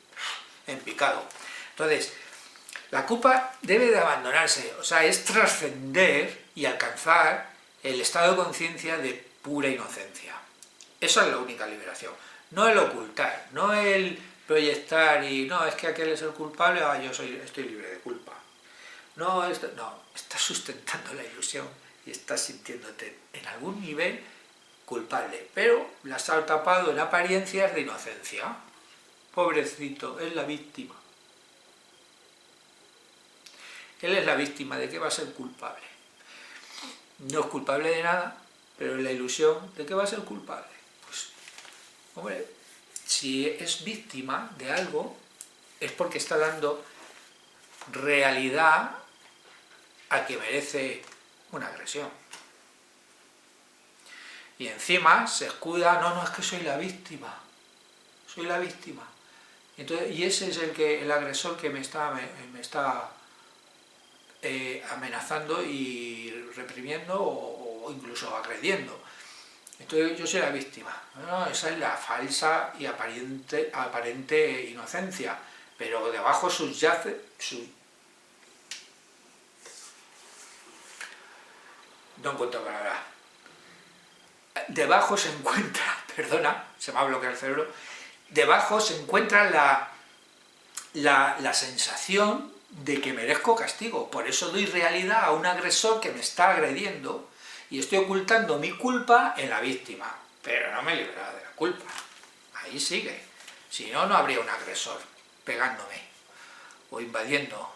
en picado. Entonces, la culpa debe de abandonarse. O sea, es trascender y alcanzar el estado de conciencia de pura inocencia. Esa es la única liberación. No el ocultar, no el proyectar y no, es que aquel es el culpable, yo estoy libre de culpa. No, estás sustentando la ilusión y estás sintiéndote en algún nivel culpable, pero la has tapado en apariencias de inocencia. Pobrecito, es la víctima. Él es la víctima, ¿de qué va a ser culpable? No es culpable de nada, pero en la ilusión, ¿de qué va a ser culpable? Pues, hombre, si es víctima de algo, es porque está dando realidad a que merece una agresión. Y encima se escuda, no, es que soy la víctima. Entonces, y ese es el agresor que me está amenazando y reprimiendo o incluso agrediendo. Entonces yo soy la víctima. No, esa es la falsa y aparente inocencia, pero debajo subyace no encuentro palabra. Debajo se encuentra, perdona, se me ha bloqueado el cerebro, debajo se encuentra la sensación de que merezco castigo. Por eso doy realidad a un agresor que me está agrediendo y estoy ocultando mi culpa en la víctima. Pero no me he librado de la culpa. Ahí sigue. Si no, no habría un agresor pegándome o invadiendo.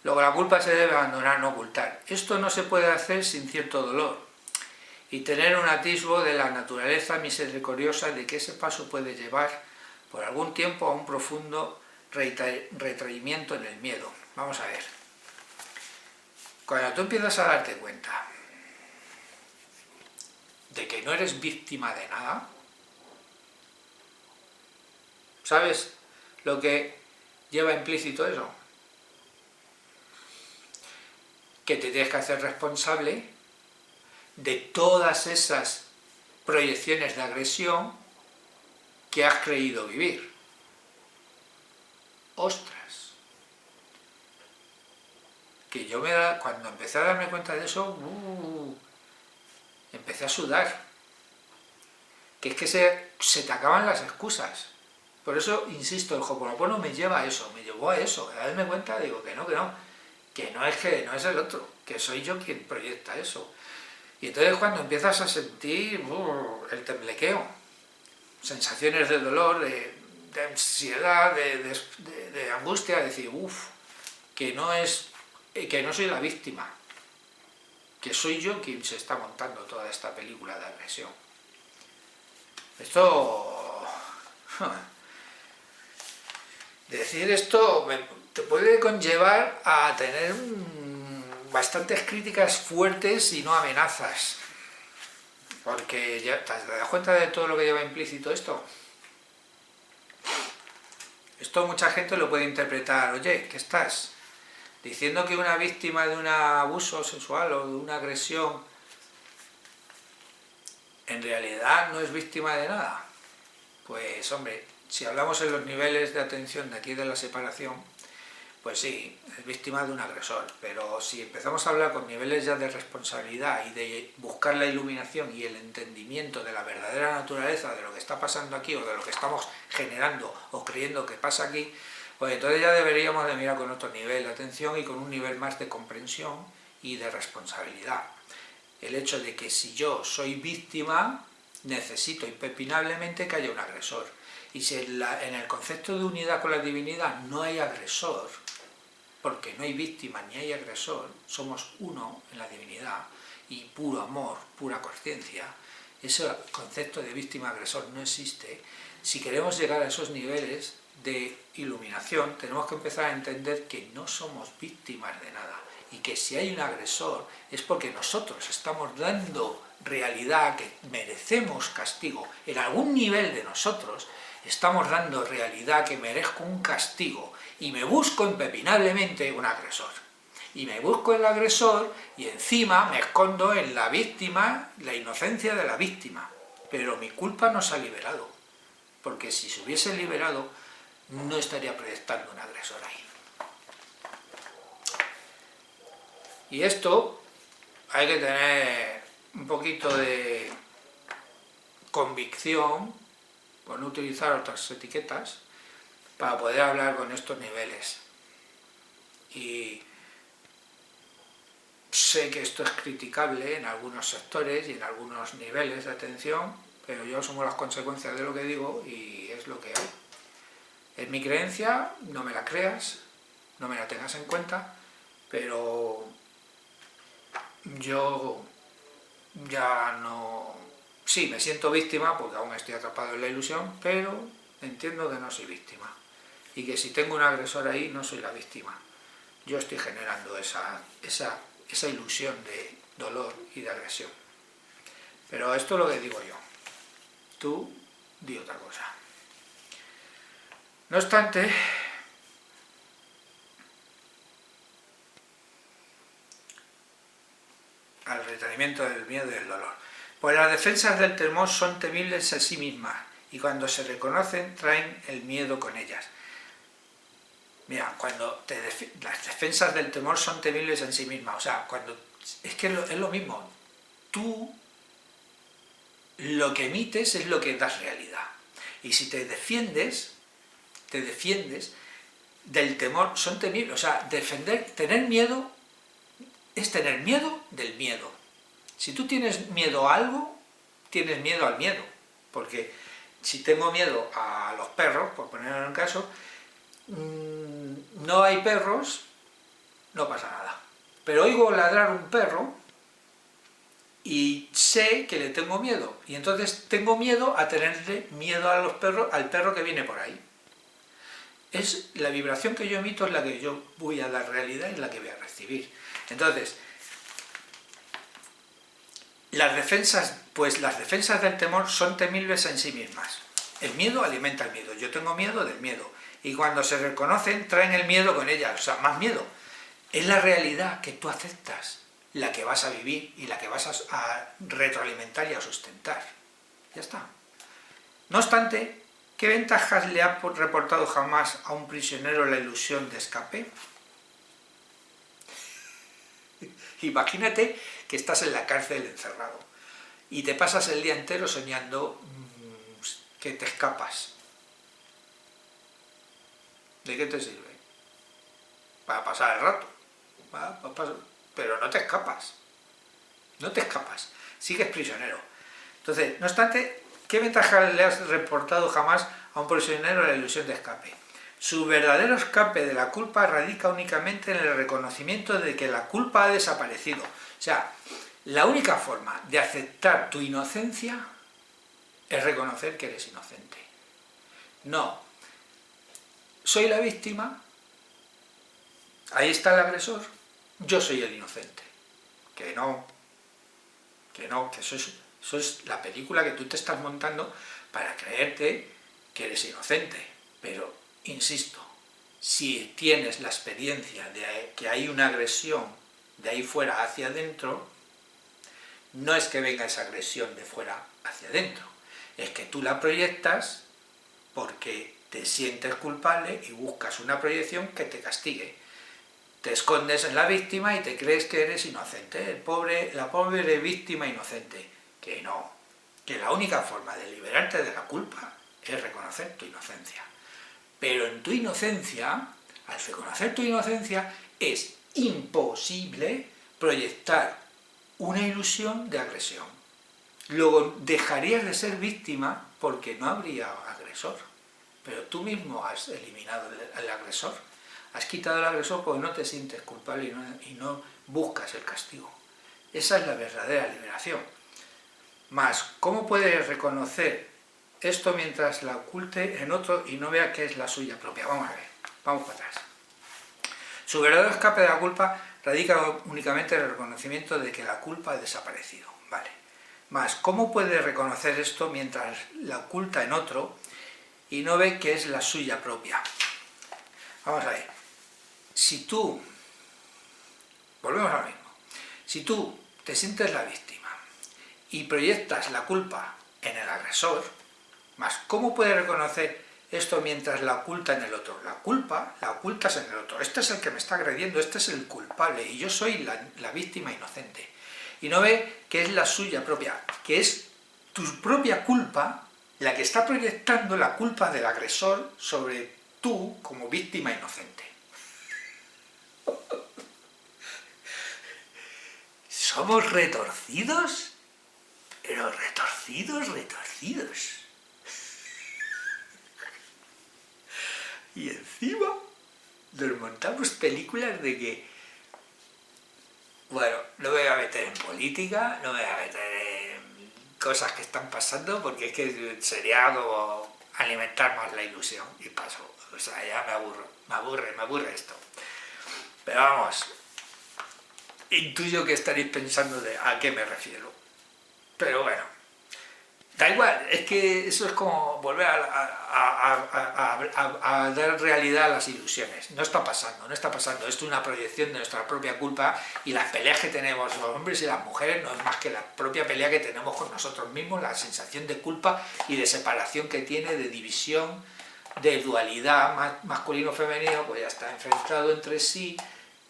Luego la culpa se debe abandonar, no ocultar. Esto no se puede hacer sin cierto dolor y tener un atisbo de la naturaleza misericordiosa de que ese paso puede llevar por algún tiempo a un profundo retraimiento en el miedo. Vamos a ver. Cuando tú empiezas a darte cuenta de que no eres víctima de nada, ¿sabes lo que lleva implícito eso? Que te tienes que hacer responsable de todas esas proyecciones de agresión que has creído vivir. Ostras, que yo cuando empecé a darme cuenta de eso, empecé a sudar, que es que se te acaban las excusas. Por eso, insisto, el Ho'oponopono me llevó a eso, a darme cuenta, digo que no es el otro, que soy yo quien proyecta eso. Y entonces cuando empiezas a sentir el temblequeo, sensaciones de dolor, de ansiedad, de angustia, de decir, que no soy la víctima, que soy yo quien se está montando toda esta película de agresión. Decir esto te puede conllevar a tener bastantes críticas fuertes y no amenazas, porque ya te das cuenta de todo lo que lleva implícito esto. Esto mucha gente lo puede interpretar, oye, ¿qué estás diciendo que una víctima de un abuso sexual o de una agresión en realidad no es víctima de nada? Pues hombre, si hablamos en los niveles de atención de aquí de la separación, pues sí, es víctima de un agresor, pero si empezamos a hablar con niveles ya de responsabilidad y de buscar la iluminación y el entendimiento de la verdadera naturaleza de lo que está pasando aquí o de lo que estamos generando o creyendo que pasa aquí, pues entonces ya deberíamos de mirar con otro nivel de atención y con un nivel más de comprensión y de responsabilidad. El hecho de que si yo soy víctima, necesito impepinablemente que haya un agresor. Y si en el concepto de unidad con la divinidad no hay agresor, porque no hay víctima ni hay agresor, somos uno en la divinidad, y puro amor, pura conciencia, ese concepto de víctima-agresor no existe. Si queremos llegar a esos niveles de iluminación, tenemos que empezar a entender que no somos víctimas de nada, y que si hay un agresor es porque nosotros estamos dando realidad, que merecemos castigo. En algún nivel de nosotros estamos dando realidad que merezco un castigo, y me busco impepinablemente un agresor. Y me busco el agresor y encima me escondo en la víctima, la inocencia de la víctima. Pero mi culpa no se ha liberado, porque si se hubiese liberado no estaría proyectando un agresor ahí. Y esto hay que tener un poquito de convicción, por no utilizar otras etiquetas, para poder hablar con estos niveles. Y sé que esto es criticable en algunos sectores y en algunos niveles de atención, pero yo asumo las consecuencias de lo que digo y es lo que hay. Es mi creencia, no me la creas, no me la tengas en cuenta, pero yo ya no... Sí, me siento víctima porque aún estoy atrapado en la ilusión, pero entiendo que no soy víctima. Y que si tengo un agresor ahí, no soy la víctima. Yo estoy generando esa ilusión de dolor y de agresión. Pero esto es lo que digo yo. Tú di otra cosa. No obstante, al retraimiento del miedo y del dolor. Pues las defensas del temor son temibles en sí mismas, y cuando se reconocen traen el miedo con ellas. Mira, las defensas del temor son temibles en sí mismas, o sea, es que es lo mismo. Tú lo que emites es lo que das realidad. Y si te defiendes del temor, son temibles. O sea, tener miedo es tener miedo del miedo. Si tú tienes miedo a algo, tienes miedo al miedo. Porque si tengo miedo a los perros, por poner un caso, no hay perros, no pasa nada. Pero oigo ladrar un perro y sé que le tengo miedo. Y entonces tengo miedo a tenerle miedo a los perros, al perro que viene por ahí. Es la vibración que yo emito, es la que yo voy a dar realidad y es la que voy a recibir. Entonces, las defensas del temor son temibles en sí mismas. El miedo alimenta el miedo. Yo tengo miedo del miedo. Y cuando se reconocen, traen el miedo con ellas. O sea, más miedo. Es la realidad que tú aceptas, la que vas a vivir y la que vas a retroalimentar y a sustentar. Ya está. No obstante, ¿qué ventajas le ha reportado jamás a un prisionero la ilusión de escape? Imagínate que estás en la cárcel encerrado y te pasas el día entero soñando que te escapas. ¿De qué te sirve? Para pasar el rato. Pero no te escapas. No te escapas. Sigues prisionero. Entonces, no obstante, ¿qué ventaja le has reportado jamás a un prisionero la ilusión de escape? Su verdadero escape de la culpa radica únicamente en el reconocimiento de que la culpa ha desaparecido. O sea, la única forma de aceptar tu inocencia es reconocer que eres inocente. No, soy la víctima, ahí está el agresor, yo soy el inocente. Que eso es la película que tú te estás montando para creerte que eres inocente. Pero, insisto, si tienes la experiencia de que hay una agresión de ahí fuera hacia adentro, no es que venga esa agresión de fuera hacia adentro, es que tú la proyectas porque te sientes culpable y buscas una proyección que te castigue. Te escondes en la víctima y te crees que eres inocente, la pobre víctima inocente. Que no, que la única forma de liberarte de la culpa es reconocer tu inocencia. Pero en tu inocencia, al reconocer tu inocencia, es imposible proyectar una ilusión de agresión. Luego dejarías de ser víctima porque no habría agresor. pero tú mismo has eliminado el agresor. Has quitado el agresor porque no te sientes culpable y no buscas el castigo. Esa es la verdadera liberación. Más, ¿cómo puedes reconocer esto mientras la oculte en otro y no vea que es la suya propia? Vamos a ver, vamos para atrás. Su verdadero escape de la culpa radica únicamente en el reconocimiento de que la culpa ha desaparecido. Vale. Más, ¿cómo puede reconocer esto mientras la oculta en otro y no ve que es la suya propia? Vamos a ver. Si tú, volvemos a lo mismo, si tú te sientes la víctima y proyectas la culpa en el agresor, más, ¿cómo puedes reconocer esto mientras la oculta en el otro? La culpa la ocultas en el otro. Este es el que me está agrediendo, este es el culpable y yo soy la víctima inocente. Y no ve que es la suya propia, que es tu propia culpa la que está proyectando la culpa del agresor sobre tú como víctima inocente. Somos retorcidos, pero retorcidos, retorcidos. Y encima nos montamos películas de que, bueno, no me voy a meter en política, no me voy a meter en cosas que están pasando, porque es que sería como alimentar más la ilusión, y paso. O sea, ya me aburre esto. Pero vamos, intuyo que estaréis pensando de a qué me refiero. Pero bueno, da igual, es que eso es como volver a dar realidad a las ilusiones. No está pasando, no está pasando. Esto es una proyección de nuestra propia culpa y las peleas que tenemos los hombres y las mujeres no es más que la propia pelea que tenemos con nosotros mismos, la sensación de culpa y de separación que tiene, de división, de dualidad masculino-femenino, pues ya está enfrentado entre sí,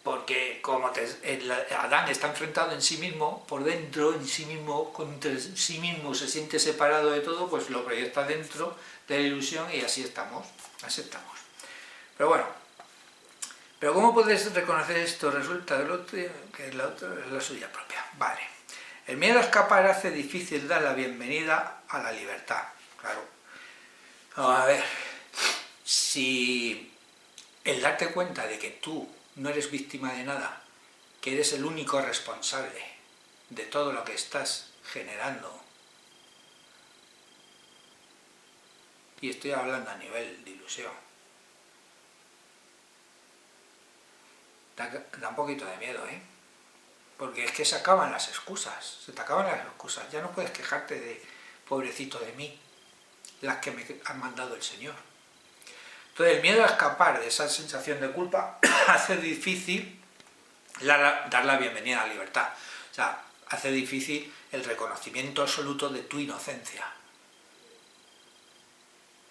porque como Adán está enfrentado en sí mismo, por dentro, en sí mismo, contra sí mismo se siente separado de todo, pues lo proyecta dentro de la ilusión y así estamos. Pero bueno, pero ¿cómo puedes reconocer esto? Resulta que la otra es la suya propia. Vale. El miedo a escapar hace difícil dar la bienvenida a la libertad. Claro. Vamos a ver, si el darte cuenta de que tú no eres víctima de nada, que eres el único responsable de todo lo que estás generando, y estoy hablando a nivel de ilusión, da un poquito de miedo, ¿eh? Porque es que se acaban las excusas, ya no puedes quejarte de pobrecito de mí, las que me ha mandado el Señor. Entonces el miedo a escapar de esa sensación de culpa hace difícil dar la bienvenida a la libertad. O sea, hace difícil el reconocimiento absoluto de tu inocencia.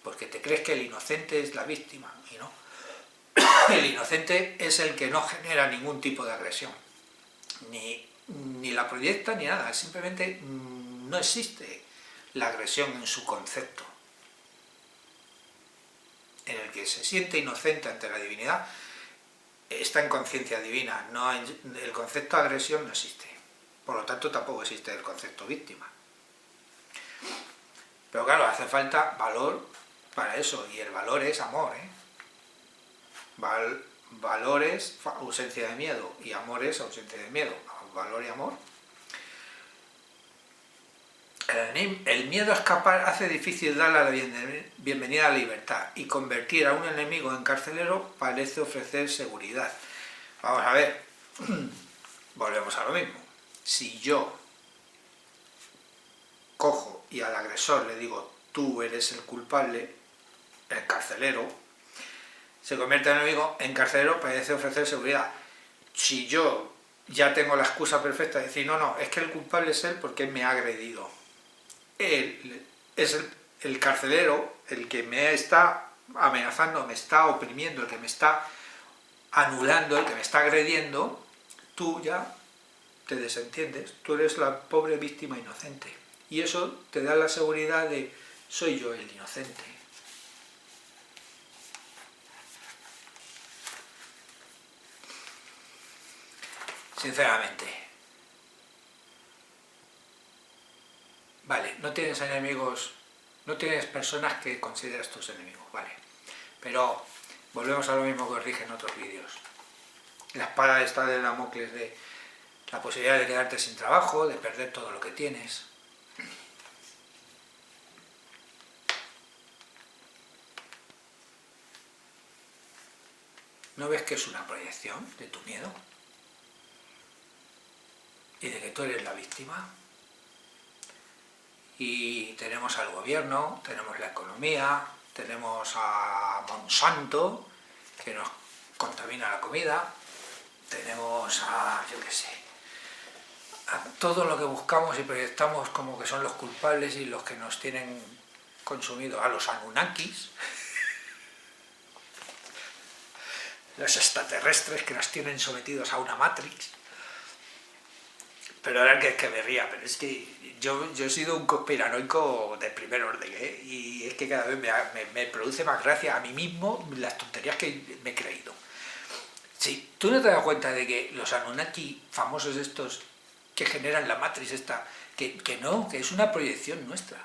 Porque te crees que el inocente es la víctima, y no. El inocente es el que no genera ningún tipo de agresión. Ni la proyecta ni nada, simplemente no existe la agresión en su concepto. En el que se siente inocente ante la divinidad, está en conciencia divina, el concepto de agresión no existe. Por lo tanto, tampoco existe el concepto víctima. Pero claro, hace falta valor para eso, y el valor es amor, ¿eh? Valor es ausencia de miedo, y amor es ausencia de miedo. Valor y amor. El miedo a escapar hace difícil darle la bienvenida a la libertad, y convertir a un enemigo en carcelero parece ofrecer seguridad. Vamos a ver, volvemos a lo mismo. Si yo cojo y al agresor le digo tú eres el culpable, el carcelero, se convierte en enemigo, en carcelero parece ofrecer seguridad. Si yo ya tengo la excusa perfecta de decir no, es que el culpable es él porque él me ha agredido. Él es el carcelero, el que me está amenazando, me está oprimiendo, el que me está anulando, el que me está agrediendo, tú ya te desentiendes, tú eres la pobre víctima inocente. Y eso te da la seguridad de soy yo el inocente. Sinceramente. Vale, no tienes enemigos no tienes personas que consideras tus enemigos, vale. Pero volvemos a lo mismo que os dije en otros vídeos. La espada esta de Damocles de la posibilidad de quedarte sin trabajo, de perder todo lo que tienes. ¿No ves que es una proyección de tu miedo? Y de que tú eres la víctima. Y tenemos al gobierno, tenemos la economía, tenemos a Monsanto, que nos contamina la comida, tenemos a, yo qué sé, a todo lo que buscamos y proyectamos como que son los culpables y los que nos tienen consumido, a los Anunnakis, los extraterrestres que nos tienen sometidos a una Matrix. Pero ahora que me ría, pero es que yo he sido un conspiranoico de primer orden, ¿eh? Y es que cada vez me produce más gracia a mí mismo las tonterías que me he creído. Sí, ¿tú no te das cuenta de que los Anunnaki famosos estos que generan la Matrix esta, que no, que es una proyección nuestra?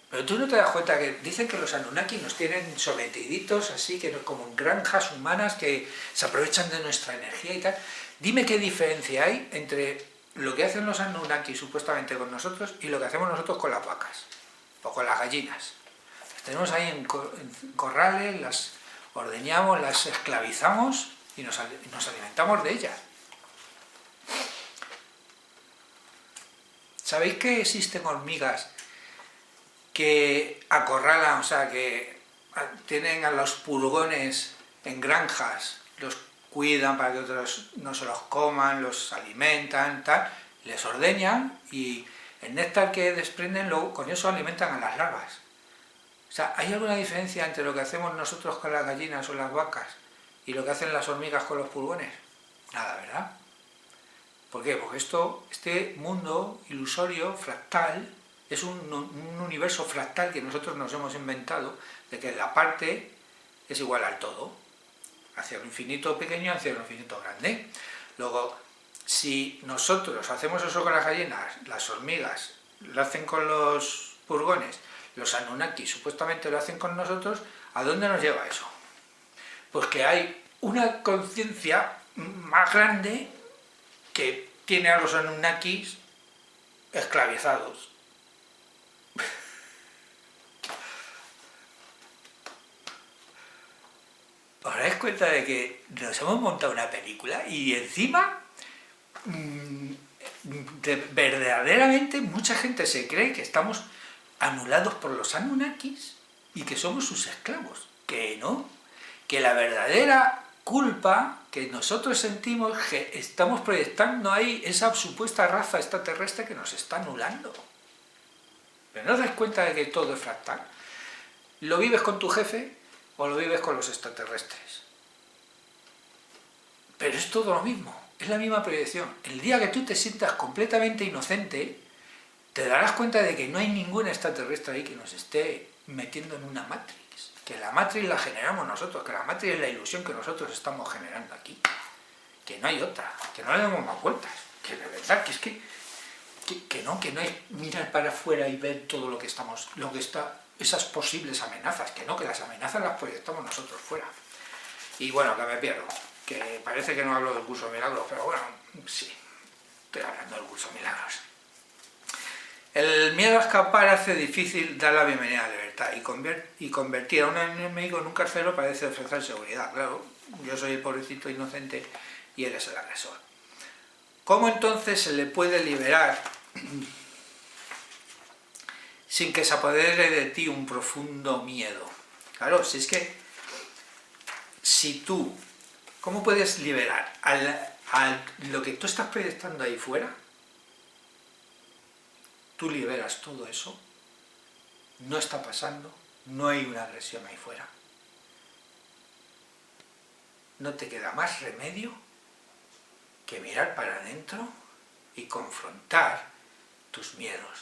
Pero tú no te das cuenta que dicen que los Anunnaki nos tienen sometiditos así, que como en granjas humanas que se aprovechan de nuestra energía y tal. Dime qué diferencia hay entre lo que hacen los Anunnaki supuestamente con nosotros y lo que hacemos nosotros con las vacas o con las gallinas. Las tenemos ahí en corrales, las ordeñamos, las esclavizamos y nos alimentamos de ellas. ¿Sabéis que existen hormigas que acorralan, o sea, que tienen a los pulgones en granjas, los cuidan para que otros no se los coman, los alimentan, tal, les ordeñan y el néctar que desprenden luego con eso alimentan a las larvas? O sea, ¿hay alguna diferencia entre lo que hacemos nosotros con las gallinas o las vacas y lo que hacen las hormigas con los pulgones? Nada, ¿verdad? ¿Por qué? Porque este mundo ilusorio, fractal, es un universo fractal que nosotros nos hemos inventado, de que la parte es igual al todo, hacia lo infinito pequeño, hacia lo infinito grande. Luego, si nosotros hacemos eso con las gallinas, las hormigas lo hacen con los purgones, los Anunnaki supuestamente lo hacen con nosotros, ¿a dónde nos lleva eso? Pues que hay una conciencia más grande que tiene a los Anunnakis esclavizados. ¿Os dais cuenta de que nos hemos montado una película y encima verdaderamente mucha gente se cree que estamos anulados por los Anunnakis y que somos sus esclavos? Que no, que la verdadera culpa que nosotros sentimos que estamos proyectando ahí esa supuesta raza extraterrestre que nos está anulando. ¿Pero no os dais cuenta de que todo es fractal? ¿Lo vives con tu jefe o lo vives con los extraterrestres? Pero es todo lo mismo, es la misma proyección. El día que tú te sientas completamente inocente, te darás cuenta de que no hay ningún extraterrestre ahí que nos esté metiendo en una Matrix. Que la Matrix la generamos nosotros, que la Matrix es la ilusión que nosotros estamos generando aquí. Que no hay otra, que no le demos más vueltas. Que de verdad, que es que no es mirar para afuera y ver todo lo que está, esas posibles amenazas, que no, que las amenazas las proyectamos nosotros fuera. Y bueno, que me pierdo, que parece que no hablo del curso de milagros, pero bueno, sí, estoy hablando del curso de milagros. El miedo a escapar hace difícil dar la bienvenida a la libertad y convertir a un enemigo en un carcelo parece ofrecer seguridad. Claro, yo soy el pobrecito inocente y él es el agresor. ¿Cómo entonces se le puede liberar sin que se apodere de ti un profundo miedo? Claro, si es que, ¿cómo puedes liberar a lo que tú estás proyectando ahí fuera? Tú liberas todo eso, no está pasando, no hay una agresión ahí fuera. No te queda más remedio que mirar para adentro y confrontar tus miedos,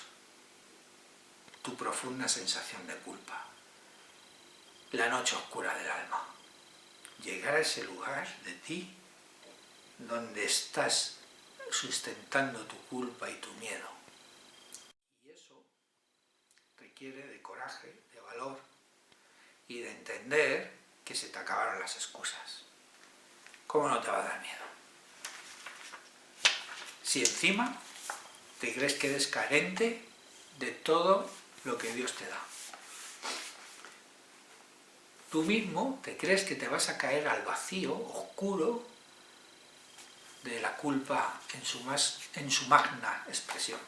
tu profunda sensación de culpa, la noche oscura del alma. Llegar a ese lugar de ti donde estás sustentando tu culpa y tu miedo. Y eso requiere de coraje, de valor y de entender que se te acabaron las excusas. ¿Cómo no te va a dar miedo? Si encima te crees que eres carente de todo lo que Dios te da. Tú mismo te crees que te vas a caer al vacío oscuro de la culpa en su magna expresión.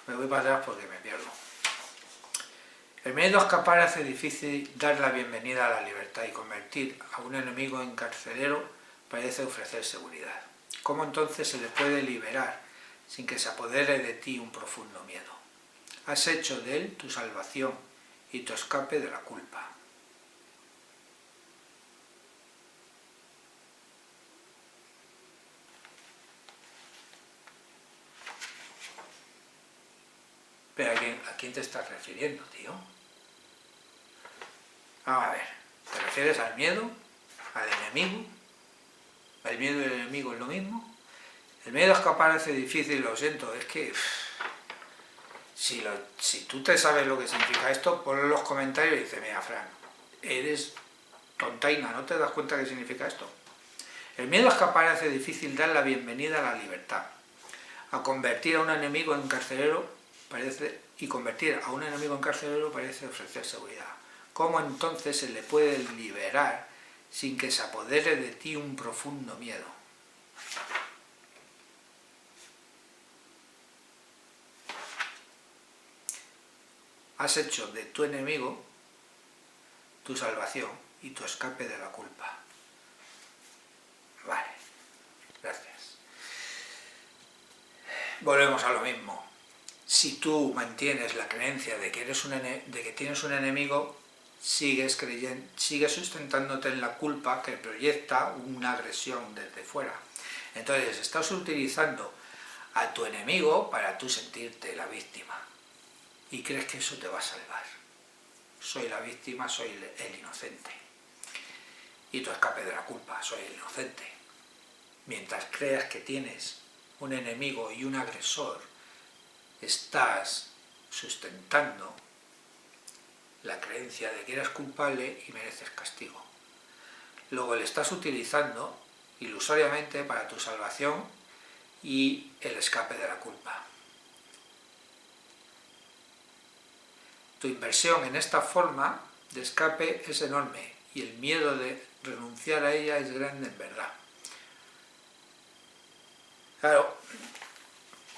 Me voy para atrás porque me pierdo. El miedo a escapar hace difícil dar la bienvenida a la libertad y convertir a un enemigo en carcelero parece ofrecer seguridad. ¿Cómo entonces se le puede liberar sin que se apodere de ti un profundo miedo? Has hecho de él tu salvación y tu escape de la culpa. ¿Pero a quién te estás refiriendo, tío? Vamos a ver, ¿te refieres al miedo? ¿Al enemigo? ¿El miedo y el enemigo es lo mismo? El miedo a escapar hace difícil, lo siento, es que... Si tú te sabes lo que significa esto, ponlo en los comentarios y dice, mira, Fran, eres tontaina, ¿no te das cuenta qué significa esto? El miedo a escapar hace difícil dar la bienvenida a la libertad. A convertir a un enemigo en carcelero parece ofrecer seguridad. ¿Cómo entonces se le puede liberar sin que se apodere de ti un profundo miedo? Has hecho de tu enemigo tu salvación y tu escape de la culpa. Vale, gracias. Volvemos a lo mismo. Si tú mantienes la creencia de que tienes un enemigo, sigues sustentándote en la culpa que proyecta una agresión desde fuera. Entonces estás utilizando a tu enemigo para tú sentirte la víctima y crees que eso te va a salvar. Soy la víctima, soy el inocente. Y tu escape de la culpa, soy el inocente. Mientras creas que tienes un enemigo y un agresor, estás sustentando la creencia de que eres culpable y mereces castigo. Luego le estás utilizando ilusoriamente para tu salvación y el escape de la culpa. Tu inversión en esta forma de escape es enorme y el miedo de renunciar a ella es grande en verdad. Claro,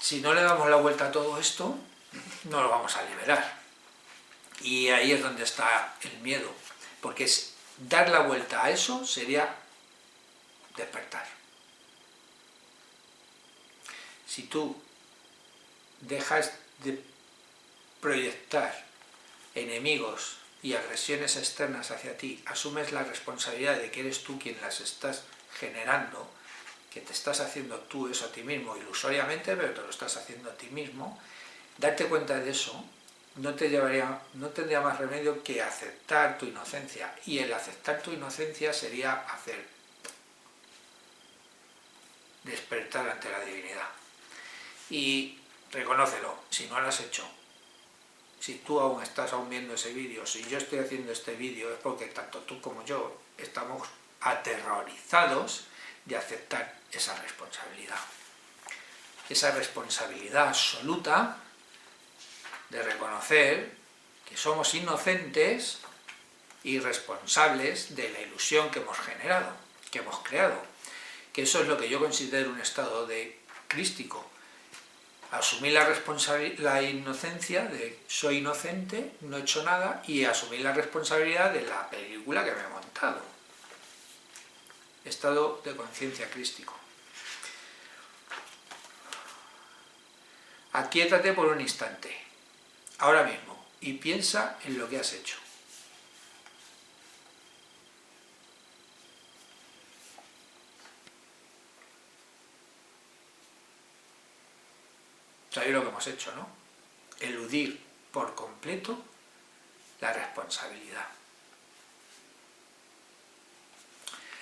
si no le damos la vuelta a todo esto, no lo vamos a liberar. Y ahí es donde está el miedo, porque dar la vuelta a eso sería despertar. Si tú dejas de proyectar enemigos y agresiones externas hacia ti, asumes la responsabilidad de que eres tú quien las estás generando, que te estás haciendo tú eso a ti mismo ilusoriamente, pero te lo estás haciendo a ti mismo, darte cuenta de eso no tendría más remedio que aceptar tu inocencia, y el aceptar tu inocencia sería despertar ante la divinidad. Y reconócelo, si no lo has hecho, si tú aún estás viendo ese vídeo, si yo estoy haciendo este vídeo, es porque tanto tú como yo estamos aterrorizados de aceptar esa responsabilidad absoluta de reconocer que somos inocentes y responsables de la ilusión que hemos generado, que hemos creado, que eso es lo que yo considero un estado crístico. Asumir la inocencia de soy inocente, no he hecho nada, y asumir la responsabilidad de la película que me he montado. Estado de conciencia crístico. Aquíétate por un instante, ahora mismo, y piensa en lo que has hecho. ¿Sabéis lo que hemos hecho, no? Eludir por completo la responsabilidad.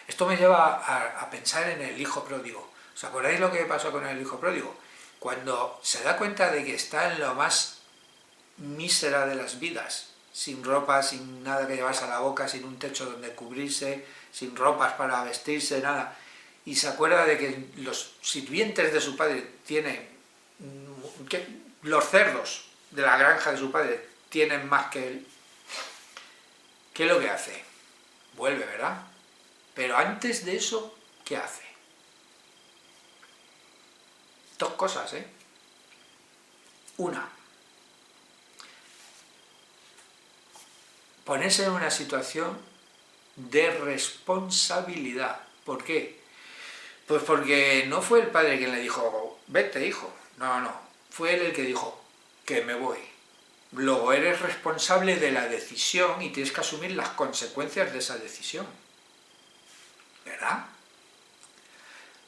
Esto me lleva a pensar en el hijo pródigo. ¿Os acordáis lo que pasó con el hijo pródigo? Cuando se da cuenta de que está en lo más mísera de las vidas, sin ropa, sin nada que llevarse a la boca, sin un techo donde cubrirse, sin ropas para vestirse, nada, y se acuerda de que los sirvientes de su padre tienen, que los cerdos de la granja de su padre tienen más que él, ¿qué es lo que hace? Vuelve, ¿verdad? Pero antes de eso, ¿qué hace? Dos cosas, ¿eh? Una, ponerse en una situación de responsabilidad. ¿Por qué? Pues porque no fue el padre quien le dijo, vete hijo, no, fue él el que dijo, que me voy. Luego eres responsable de la decisión y tienes que asumir las consecuencias de esa decisión, ¿verdad?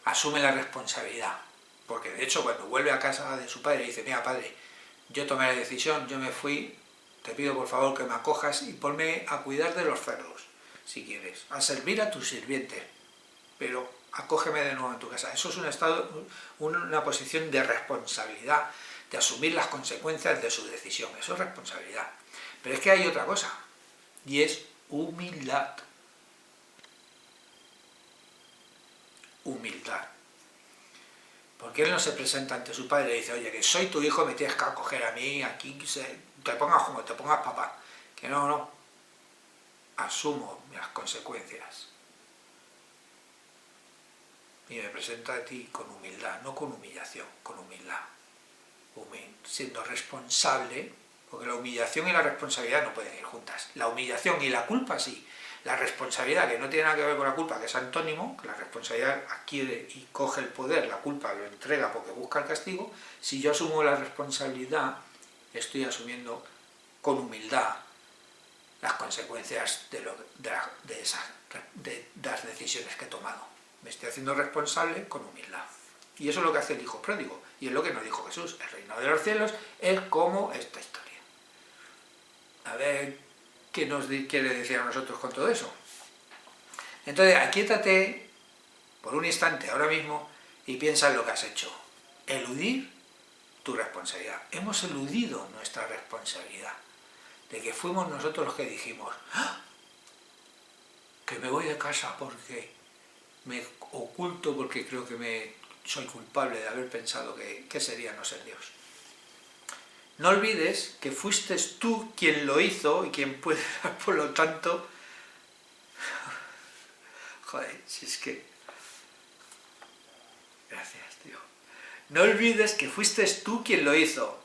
Asume la responsabilidad, porque de hecho cuando vuelve a casa de su padre dice, mira padre, yo tomé la decisión, yo me fui, te pido por favor que me acojas y ponme a cuidar de los cerdos, si quieres, a servir a tus sirvientes, pero acógeme de nuevo en tu casa. Eso es un estado, una posición de responsabilidad, de asumir las consecuencias de su decisión, eso es responsabilidad. Pero es que hay otra cosa, y es humildad. Humildad. Porque él no se presenta ante su padre y le dice, oye, que soy tu hijo, me tienes que acoger a mí, aquí te pongas como te pongas papá. Que no, asumo las consecuencias. Y me presento a ti con humildad, no con humillación, con humildad. Siendo responsable, porque la humillación y la responsabilidad no pueden ir juntas. La humillación y la culpa sí. La responsabilidad, que no tiene nada que ver con la culpa, que es antónimo, que la responsabilidad adquiere y coge el poder, la culpa lo entrega porque busca el castigo. Si yo asumo la responsabilidad, estoy asumiendo con humildad las consecuencias de las decisiones que he tomado. Me estoy haciendo responsable con humildad. Y eso es lo que hace el hijo pródigo. Y es lo que nos dijo Jesús. El reino de los cielos es como esta historia. A ver qué nos quiere decir a nosotros con todo eso. Entonces, aquíétate por un instante ahora mismo y piensa en lo que has hecho. Eludir tu responsabilidad. Hemos eludido nuestra responsabilidad. De que fuimos nosotros los que dijimos, ¡ah!, que me voy de casa porque me oculto, porque creo que soy culpable de haber pensado que sería no ser Dios. No olvides que fuiste tú quien lo hizo y quien puede dar, por lo tanto... Joder, si es que... Gracias, tío. No olvides que fuiste tú quien lo hizo.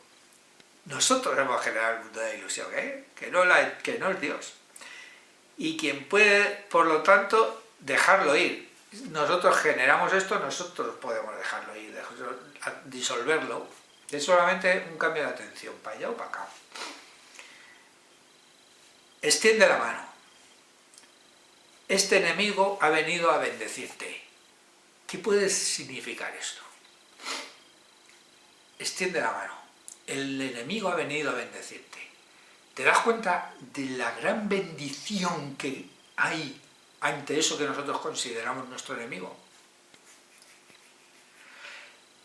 Nosotros hemos generado el mundo de la ilusión, ¿eh? Que no es Dios. Y quien puede, por lo tanto, dejarlo ir. Nosotros generamos esto, nosotros podemos dejarlo ir, disolverlo. Es solamente un cambio de atención, para allá o para acá. Extiende la mano. Este enemigo ha venido a bendecirte. ¿Qué puede significar esto? Extiende la mano. El enemigo ha venido a bendecirte. ¿Te das cuenta de la gran bendición que hay ante eso que nosotros consideramos nuestro enemigo?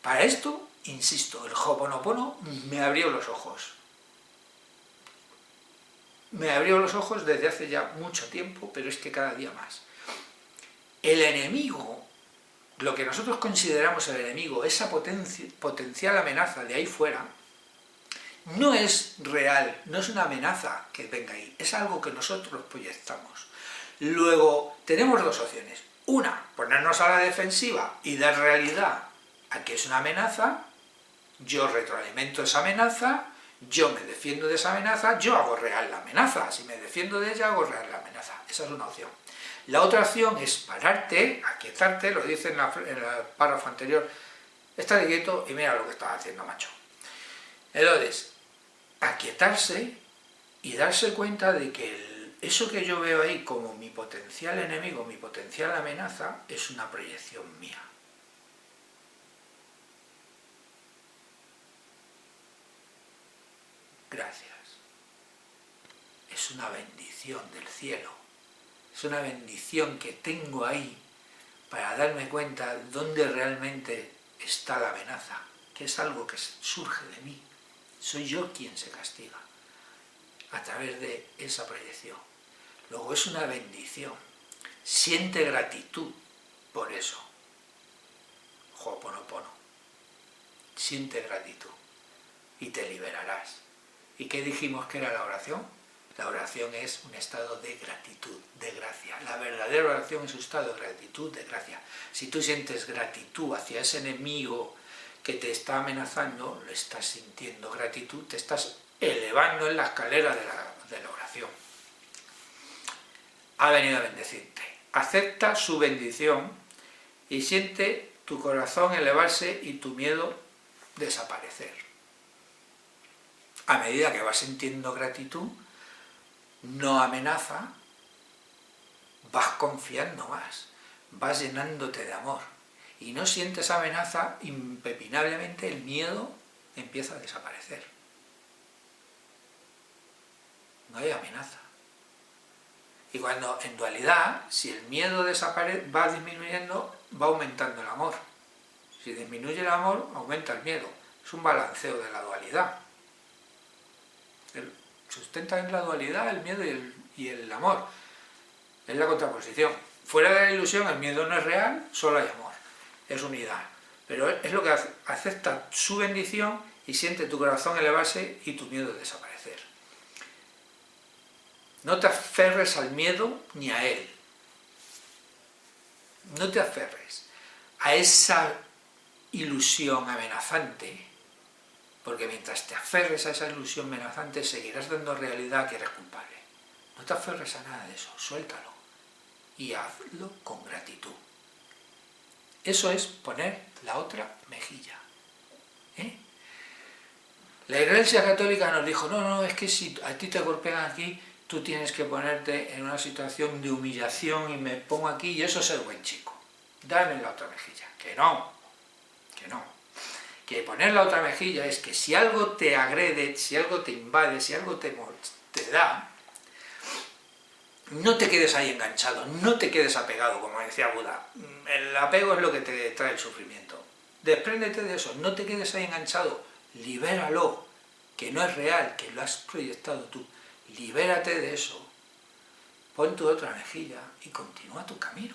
Para esto, insisto, el Ho'oponopono me abrió los ojos. Me abrió los ojos desde hace ya mucho tiempo, pero es que cada día más. El enemigo, lo que nosotros consideramos el enemigo, esa potencial amenaza de ahí fuera, no es real, no es una amenaza que venga ahí, es algo que nosotros proyectamos. Luego, tenemos dos opciones. Una, ponernos a la defensiva y dar realidad a que es una amenaza, yo retroalimento esa amenaza, yo me defiendo de esa amenaza, yo hago real la amenaza, si me defiendo de ella hago real la amenaza. Esa es una opción. La otra opción es pararte, aquietarte, lo dice en el párrafo anterior, estate quieto y mira lo que estás haciendo, macho. Entonces, aquietarse y darse cuenta de que eso que yo veo ahí como mi potencial enemigo, mi potencial amenaza, es una proyección mía. Gracias. es una bendición del cielo. Es una bendición que tengo ahí para darme cuenta dónde realmente está la amenaza, que es algo que surge de mí. Soy yo quien se castiga a través de esa proyección. Luego es una bendición. Siente gratitud por eso. Ho'oponopono. Siente gratitud y te liberarás. ¿Y qué dijimos que era la oración? La oración es un estado de gratitud, de gracia. La verdadera oración es un estado de gratitud, de gracia. Si tú sientes gratitud hacia ese enemigo que te está amenazando, lo estás sintiendo gratitud, te estás elevando en la escalera de la oración. Ha venido a bendecirte. Acepta su bendición y siente tu corazón elevarse y tu miedo desaparecer. A medida que vas sintiendo gratitud, no amenaza, vas confiando más, vas llenándote de amor y no sientes amenaza, impepinablemente el miedo empieza a desaparecer. No hay amenaza. Y cuando en dualidad, si el miedo va disminuyendo, va aumentando el amor. Si disminuye el amor, aumenta el miedo. Es un balanceo de la dualidad. Sustenta en la dualidad el miedo y el amor. Es la contraposición. Fuera de la ilusión, el miedo no es real, solo hay amor. Es unidad. Pero es lo que acepta su bendición y siente tu corazón elevarse y tu miedo desaparecer. No te aferres al miedo ni a él. No te aferres a esa ilusión amenazante, porque mientras te aferres a esa ilusión amenazante seguirás dando realidad que eres culpable. No te aferres a nada de eso, suéltalo y hazlo con gratitud. Eso es poner la otra mejilla. La Iglesia Católica nos dijo, no, es que si a ti te golpean aquí, tú tienes que ponerte en una situación de humillación y me pongo aquí y eso es ser buen chico. Dame la otra mejilla. Que no. Que poner la otra mejilla es que si algo te agrede, si algo te invade, si algo te da, no te quedes ahí enganchado, no te quedes apegado, como decía Buda. El apego es lo que te trae el sufrimiento. Despréndete de eso, no te quedes ahí enganchado, libéralo, que no es real, que lo has proyectado tú. Libérate de eso, pon tu otra mejilla y continúa tu camino.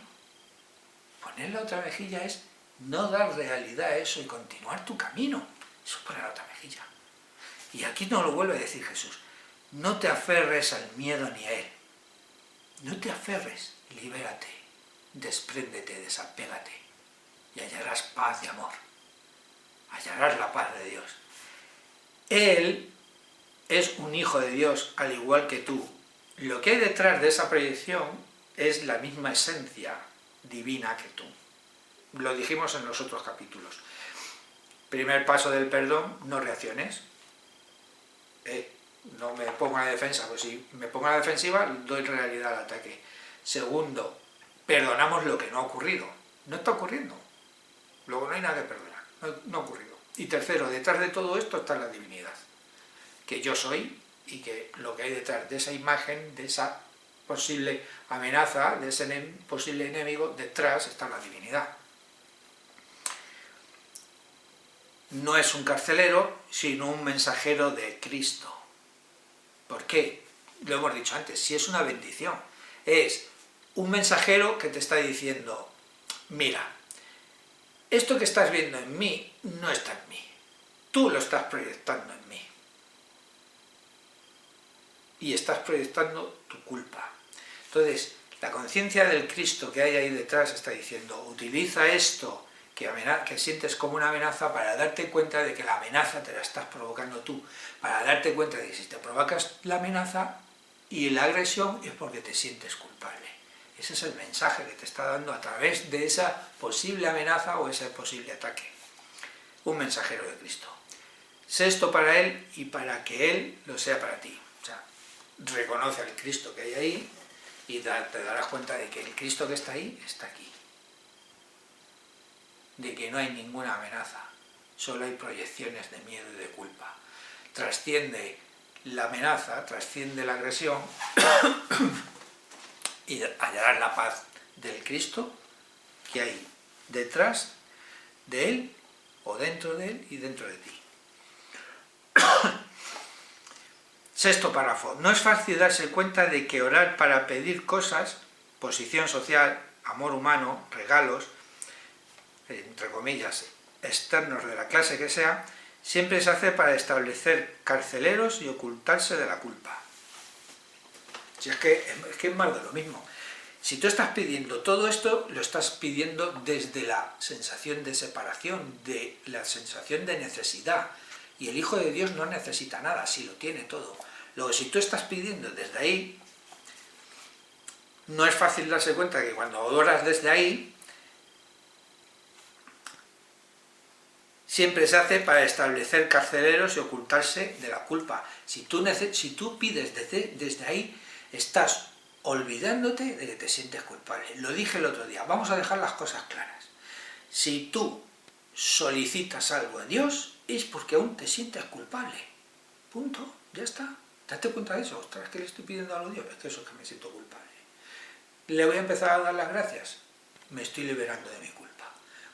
Poner la otra mejilla es no dar realidad a eso y continuar tu camino. Eso es poner la otra mejilla. Y aquí nos lo vuelve a decir Jesús. No te aferres al miedo ni a él. No te aferres, libérate, despréndete, desapégate y hallarás paz y amor. Hallarás la paz de Dios. Él es un hijo de Dios al igual que tú. Lo que hay detrás de esa proyección es la misma esencia divina que tú. Lo dijimos en los otros capítulos. Primer paso del perdón, no reacciones. No me pongo a la defensa, pues si me pongo a la defensiva, doy realidad al ataque. Segundo, perdonamos lo que no ha ocurrido. No está ocurriendo. Luego no hay nada que perdonar. No ha ocurrido. Y tercero, detrás de todo esto está la divinidad. Que yo soy y que lo que hay detrás de esa imagen, de esa posible amenaza, de ese posible enemigo, detrás está la divinidad. No es un carcelero, sino un mensajero de Cristo. ¿Por qué? Lo hemos dicho antes, si es una bendición. Es un mensajero que te está diciendo, mira, esto que estás viendo en mí no está en mí. Tú lo estás proyectando en mí. Y estás proyectando tu culpa. Entonces, la conciencia del Cristo que hay ahí detrás está diciendo, utiliza esto que sientes como una amenaza para darte cuenta de que la amenaza te la estás provocando tú, para darte cuenta de que si te provocas la amenaza y la agresión es porque te sientes culpable. Ese es el mensaje que te está dando a través de esa posible amenaza o ese posible ataque. Un mensajero de Cristo. Sé esto para Él y para que Él lo sea para ti. O sea, reconoce al Cristo que hay ahí y te darás cuenta de que el Cristo que está ahí está aquí. De que no hay ninguna amenaza, solo hay proyecciones de miedo y de culpa. Trasciende la amenaza, trasciende la agresión y hallarás la paz del Cristo que hay detrás de Él o dentro de Él y dentro de ti. Sexto párrafo. No es fácil darse cuenta de que orar para pedir cosas, posición social, amor humano, regalos, entre comillas, externos de la clase que sea, siempre se hace para establecer carceleros y ocultarse de la culpa. Si es que es más de lo mismo. Si tú estás pidiendo todo esto, lo estás pidiendo desde la sensación de separación, de la sensación de necesidad. Y el Hijo de Dios no necesita nada, si lo tiene todo. Luego, si tú estás pidiendo desde ahí, no es fácil darse cuenta que cuando oras desde ahí, siempre se hace para establecer carceleros y ocultarse de la culpa. Si tú pides desde ahí, estás olvidándote de que te sientes culpable. Lo dije el otro día, vamos a dejar las cosas claras. Si tú solicitas algo a Dios, es porque aún te sientes culpable. Punto, ya está. Date cuenta de eso. Ostras, que le estoy pidiendo algo a Dios, es que eso es que me siento culpable. ¿Le voy a empezar a dar las gracias? Me estoy liberando de mi culpa,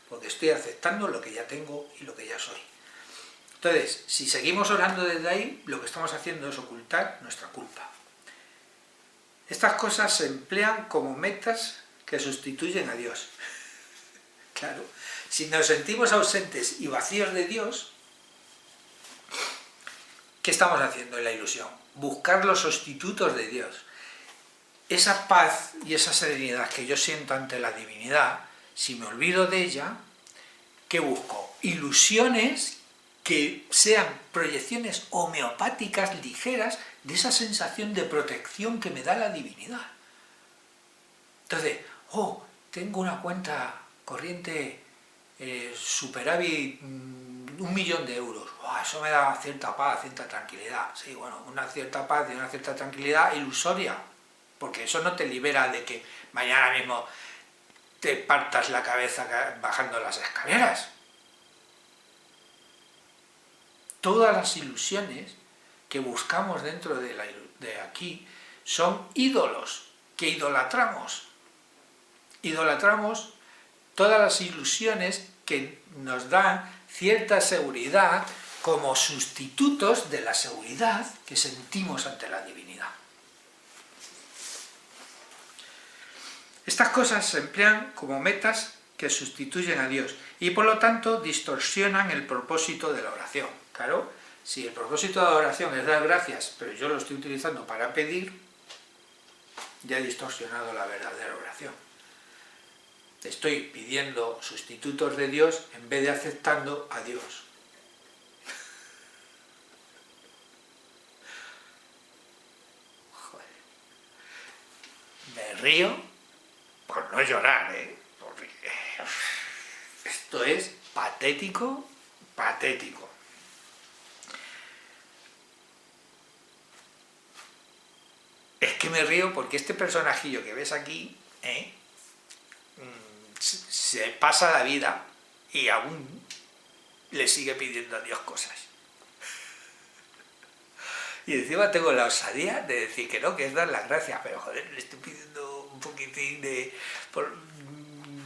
porque estoy aceptando lo que ya tengo y lo que ya soy. Entonces, si seguimos orando desde ahí, lo que estamos haciendo es ocultar nuestra culpa. Estas cosas se emplean como metas que sustituyen a Dios. Claro, si nos sentimos ausentes y vacíos de Dios, ¿qué estamos haciendo en la ilusión? Buscar los sustitutos de Dios. Esa paz y esa serenidad que yo siento ante la divinidad, si me olvido de ella, ¿qué busco? Ilusiones que sean proyecciones homeopáticas ligeras de esa sensación de protección que me da la divinidad. Entonces, tengo una cuenta corriente superávit 1.000.000 de euros. Eso me da cierta paz, cierta tranquilidad. Sí, bueno, una cierta paz y una cierta tranquilidad ilusoria, porque eso no te libera de que mañana mismo te partas la cabeza bajando las escaleras. Todas las ilusiones que buscamos dentro de aquí son ídolos que idolatramos. Idolatramos todas las ilusiones que nos dan cierta seguridad como sustitutos de la seguridad que sentimos ante la divinidad. Estas cosas se emplean como metas que sustituyen a Dios y por lo tanto distorsionan el propósito de la oración. Claro, si el propósito de la oración es dar gracias, pero yo lo estoy utilizando para pedir, ya he distorsionado la verdadera oración. Estoy pidiendo sustitutos de Dios en vez de aceptando a Dios. Joder. Me río por no llorar, porque esto es patético, patético. Es que me río porque este personajillo que ves aquí, se pasa la vida y aún le sigue pidiendo a Dios cosas. Y encima tengo la osadía de decir que no, que es dar las gracias, pero joder, le estoy pidiendo un poquitín de,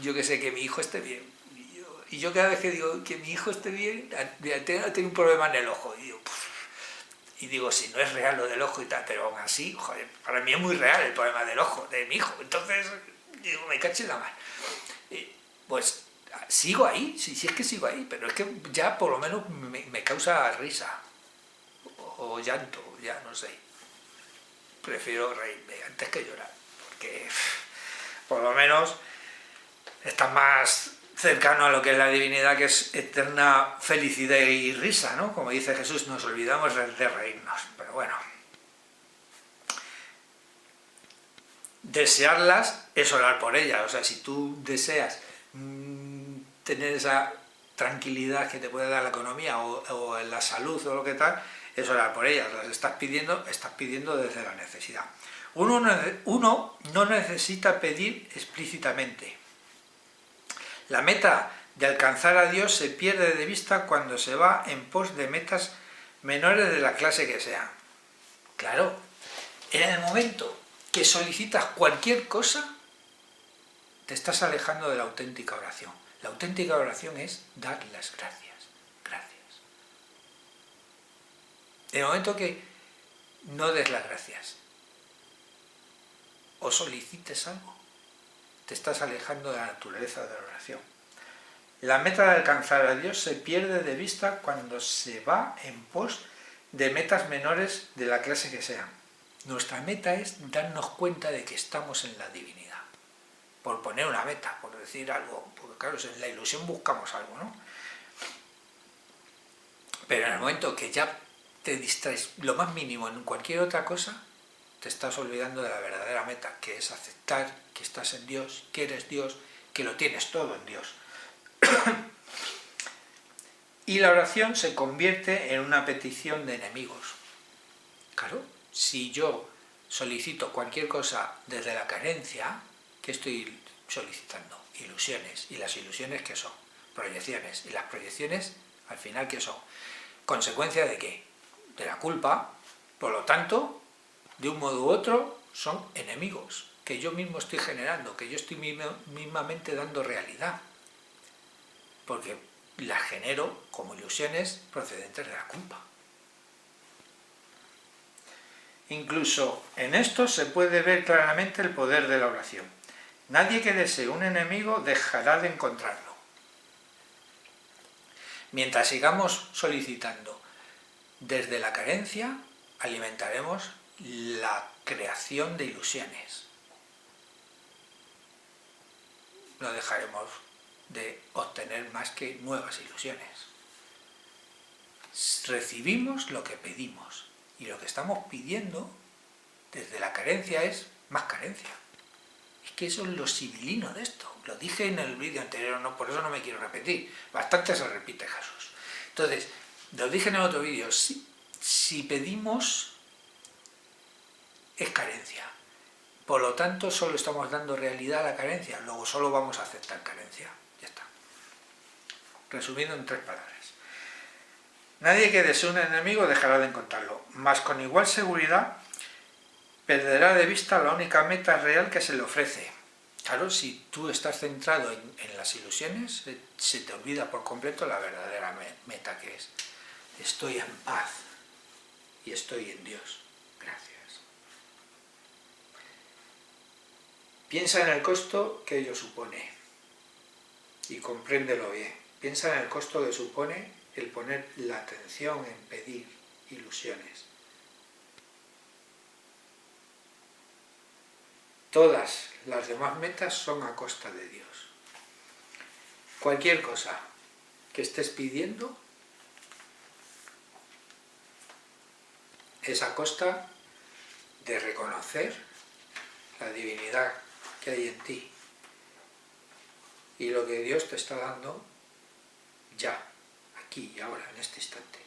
yo que sé, que mi hijo esté bien. Y yo cada vez que digo que mi hijo esté bien, tengo un problema en el ojo. Y digo, si no es real lo del ojo y tal, pero aún así, joder, para mí es muy real el problema del ojo, de mi hijo. Entonces, digo, me caché en la mar. Pues sigo ahí, sí es que sigo ahí, pero es que ya por lo menos me causa risa o llanto, ya no sé. Prefiero reírme antes que llorar, porque por lo menos está más cercano a lo que es la divinidad, que es eterna felicidad y risa, ¿no? Como dice Jesús, nos olvidamos de reírnos, pero bueno. Desearlas es orar por ellas, o sea, si tú deseas tener esa tranquilidad que te puede dar la economía o la salud o lo que tal, es orar por ellas, las estás pidiendo desde la necesidad. Uno no necesita pedir explícitamente. La meta de alcanzar a Dios se pierde de vista cuando se va en pos de metas menores de la clase que sean. Claro, en el momento que solicitas cualquier cosa, te estás alejando de la auténtica oración. La auténtica oración es dar las gracias. Gracias. En el momento que no des las gracias o solicites algo, te estás alejando de la naturaleza de la oración. La meta de alcanzar a Dios se pierde de vista cuando se va en pos de metas menores de la clase que sean. Nuestra meta es darnos cuenta de que estamos en la divinidad. Por poner una meta, por decir algo, porque claro, en la ilusión buscamos algo, ¿no? Pero en el momento que ya te distraes lo más mínimo en cualquier otra cosa, te estás olvidando de la verdadera meta, que es aceptar que estás en Dios, que eres Dios, que lo tienes todo en Dios. Y la oración se convierte en una petición de enemigos. Claro, si yo solicito cualquier cosa desde la carencia, ¿qué estoy solicitando? Ilusiones. ¿Y las ilusiones qué son? Proyecciones. ¿Y las proyecciones, al final, qué son? ¿Consecuencia de qué? De la culpa. Por lo tanto, de un modo u otro, son enemigos que yo mismo estoy generando, que yo estoy mismamente dando realidad. Porque las genero como ilusiones procedentes de la culpa. Incluso en esto se puede ver claramente el poder de la oración. Nadie que desee un enemigo dejará de encontrarlo. Mientras sigamos solicitando desde la carencia, alimentaremos la creación de ilusiones. No dejaremos de obtener más que nuevas ilusiones. Recibimos lo que pedimos, y lo que estamos pidiendo desde la carencia es más carencia. Es que eso es lo sibilino de esto. Lo dije en el vídeo anterior, no, por eso no me quiero repetir. Bastante se repite, Jesús. Entonces, lo dije en el otro vídeo, si pedimos es carencia. Por lo tanto, solo estamos dando realidad a la carencia, luego solo vamos a aceptar carencia. Ya está. Resumiendo en 3 palabras. Nadie que desee un enemigo dejará de encontrarlo, mas con igual seguridad perderá de vista la única meta real que se le ofrece. Claro, si tú estás centrado en las ilusiones, se te olvida por completo la verdadera meta, que es: estoy en paz y estoy en Dios. Gracias. Piensa en el costo que ello supone y compréndelo bien. Piensa en el costo que supone el poner la atención en pedir ilusiones. Todas las demás metas son a costa de Dios. Cualquier cosa que estés pidiendo es a costa de reconocer la divinidad que hay en ti y lo que Dios te está dando ya, aquí y ahora, en este instante.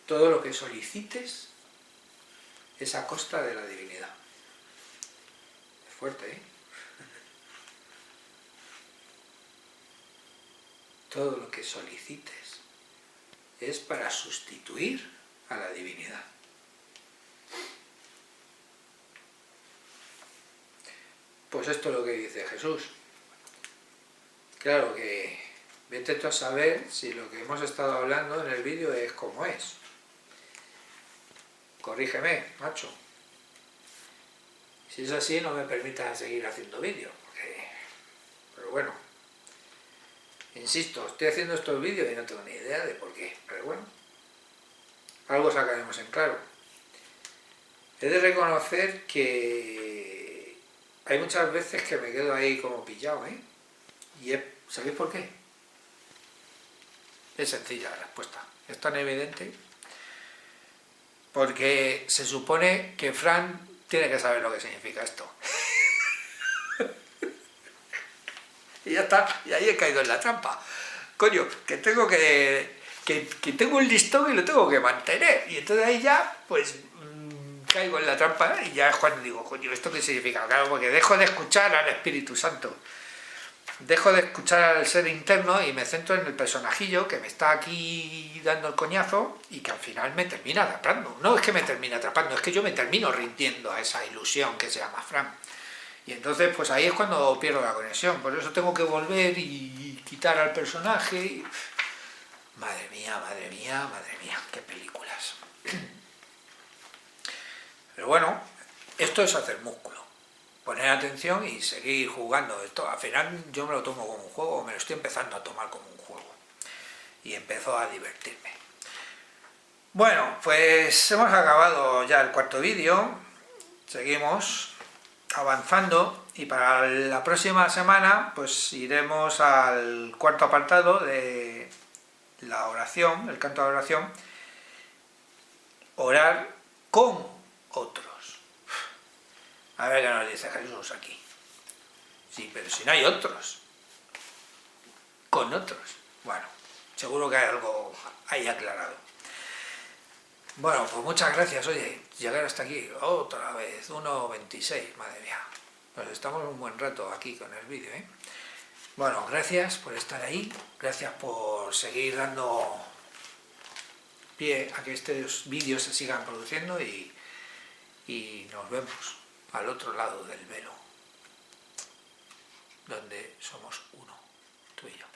Todo lo que solicites es a costa de la divinidad. Es fuerte, ¿eh? Todo lo que solicites es para sustituir a la divinidad. Pues esto es lo que dice Jesús. Claro que vete tú a saber si lo que hemos estado hablando en el vídeo es como es. Corrígeme, macho. Si es así, no me permitas seguir haciendo vídeos. Pero bueno, insisto, estoy haciendo estos vídeos y no tengo ni idea de por qué. Pero bueno, algo sacaremos en claro. He de reconocer que hay muchas veces que me quedo ahí como pillado, ¿eh? Y ¿sabéis por qué? Es sencilla la respuesta. Es tan evidente porque se supone que Fran tiene que saber lo que significa esto. Y ya está, y ahí he caído en la trampa. Coño, que tengo que tengo un listón y lo tengo que mantener. Y entonces ahí ya, pues, caigo en la trampa y ya es cuando digo, coño, ¿esto qué significa? Claro, porque dejo de escuchar al Espíritu Santo. dejo de escuchar al ser interno y me centro en el personajillo que me está aquí dando el coñazo y que al final me termina atrapando. No es que me termine atrapando, es que yo me termino rindiendo a esa ilusión que se llama Fran. Y entonces pues ahí es cuando pierdo la conexión, por eso tengo que volver y quitar al personaje. Y... madre mía, madre mía, madre mía, qué películas. Pero bueno, esto es hacer músculo. Poner atención y seguir jugando. Esto, al final yo me lo tomo como un juego, me lo estoy empezando a tomar como un juego. Y empezó a divertirme. Bueno, pues hemos acabado ya el cuarto vídeo. Seguimos avanzando y para la próxima semana pues iremos al cuarto apartado de la oración, el canto de la oración. Orar con otros. A ver qué nos dice Jesús aquí. Sí, pero si no hay otros. Con otros. Bueno, seguro que hay algo ahí aclarado. Bueno, pues muchas gracias. Oye, llegar hasta aquí otra vez, 1:26, madre mía. Pues estamos un buen rato aquí con el vídeo, ¿eh? Bueno, gracias por estar ahí. Gracias por seguir dando pie a que estos vídeos se sigan produciendo y nos vemos al otro lado del velo, donde somos uno, tú y yo.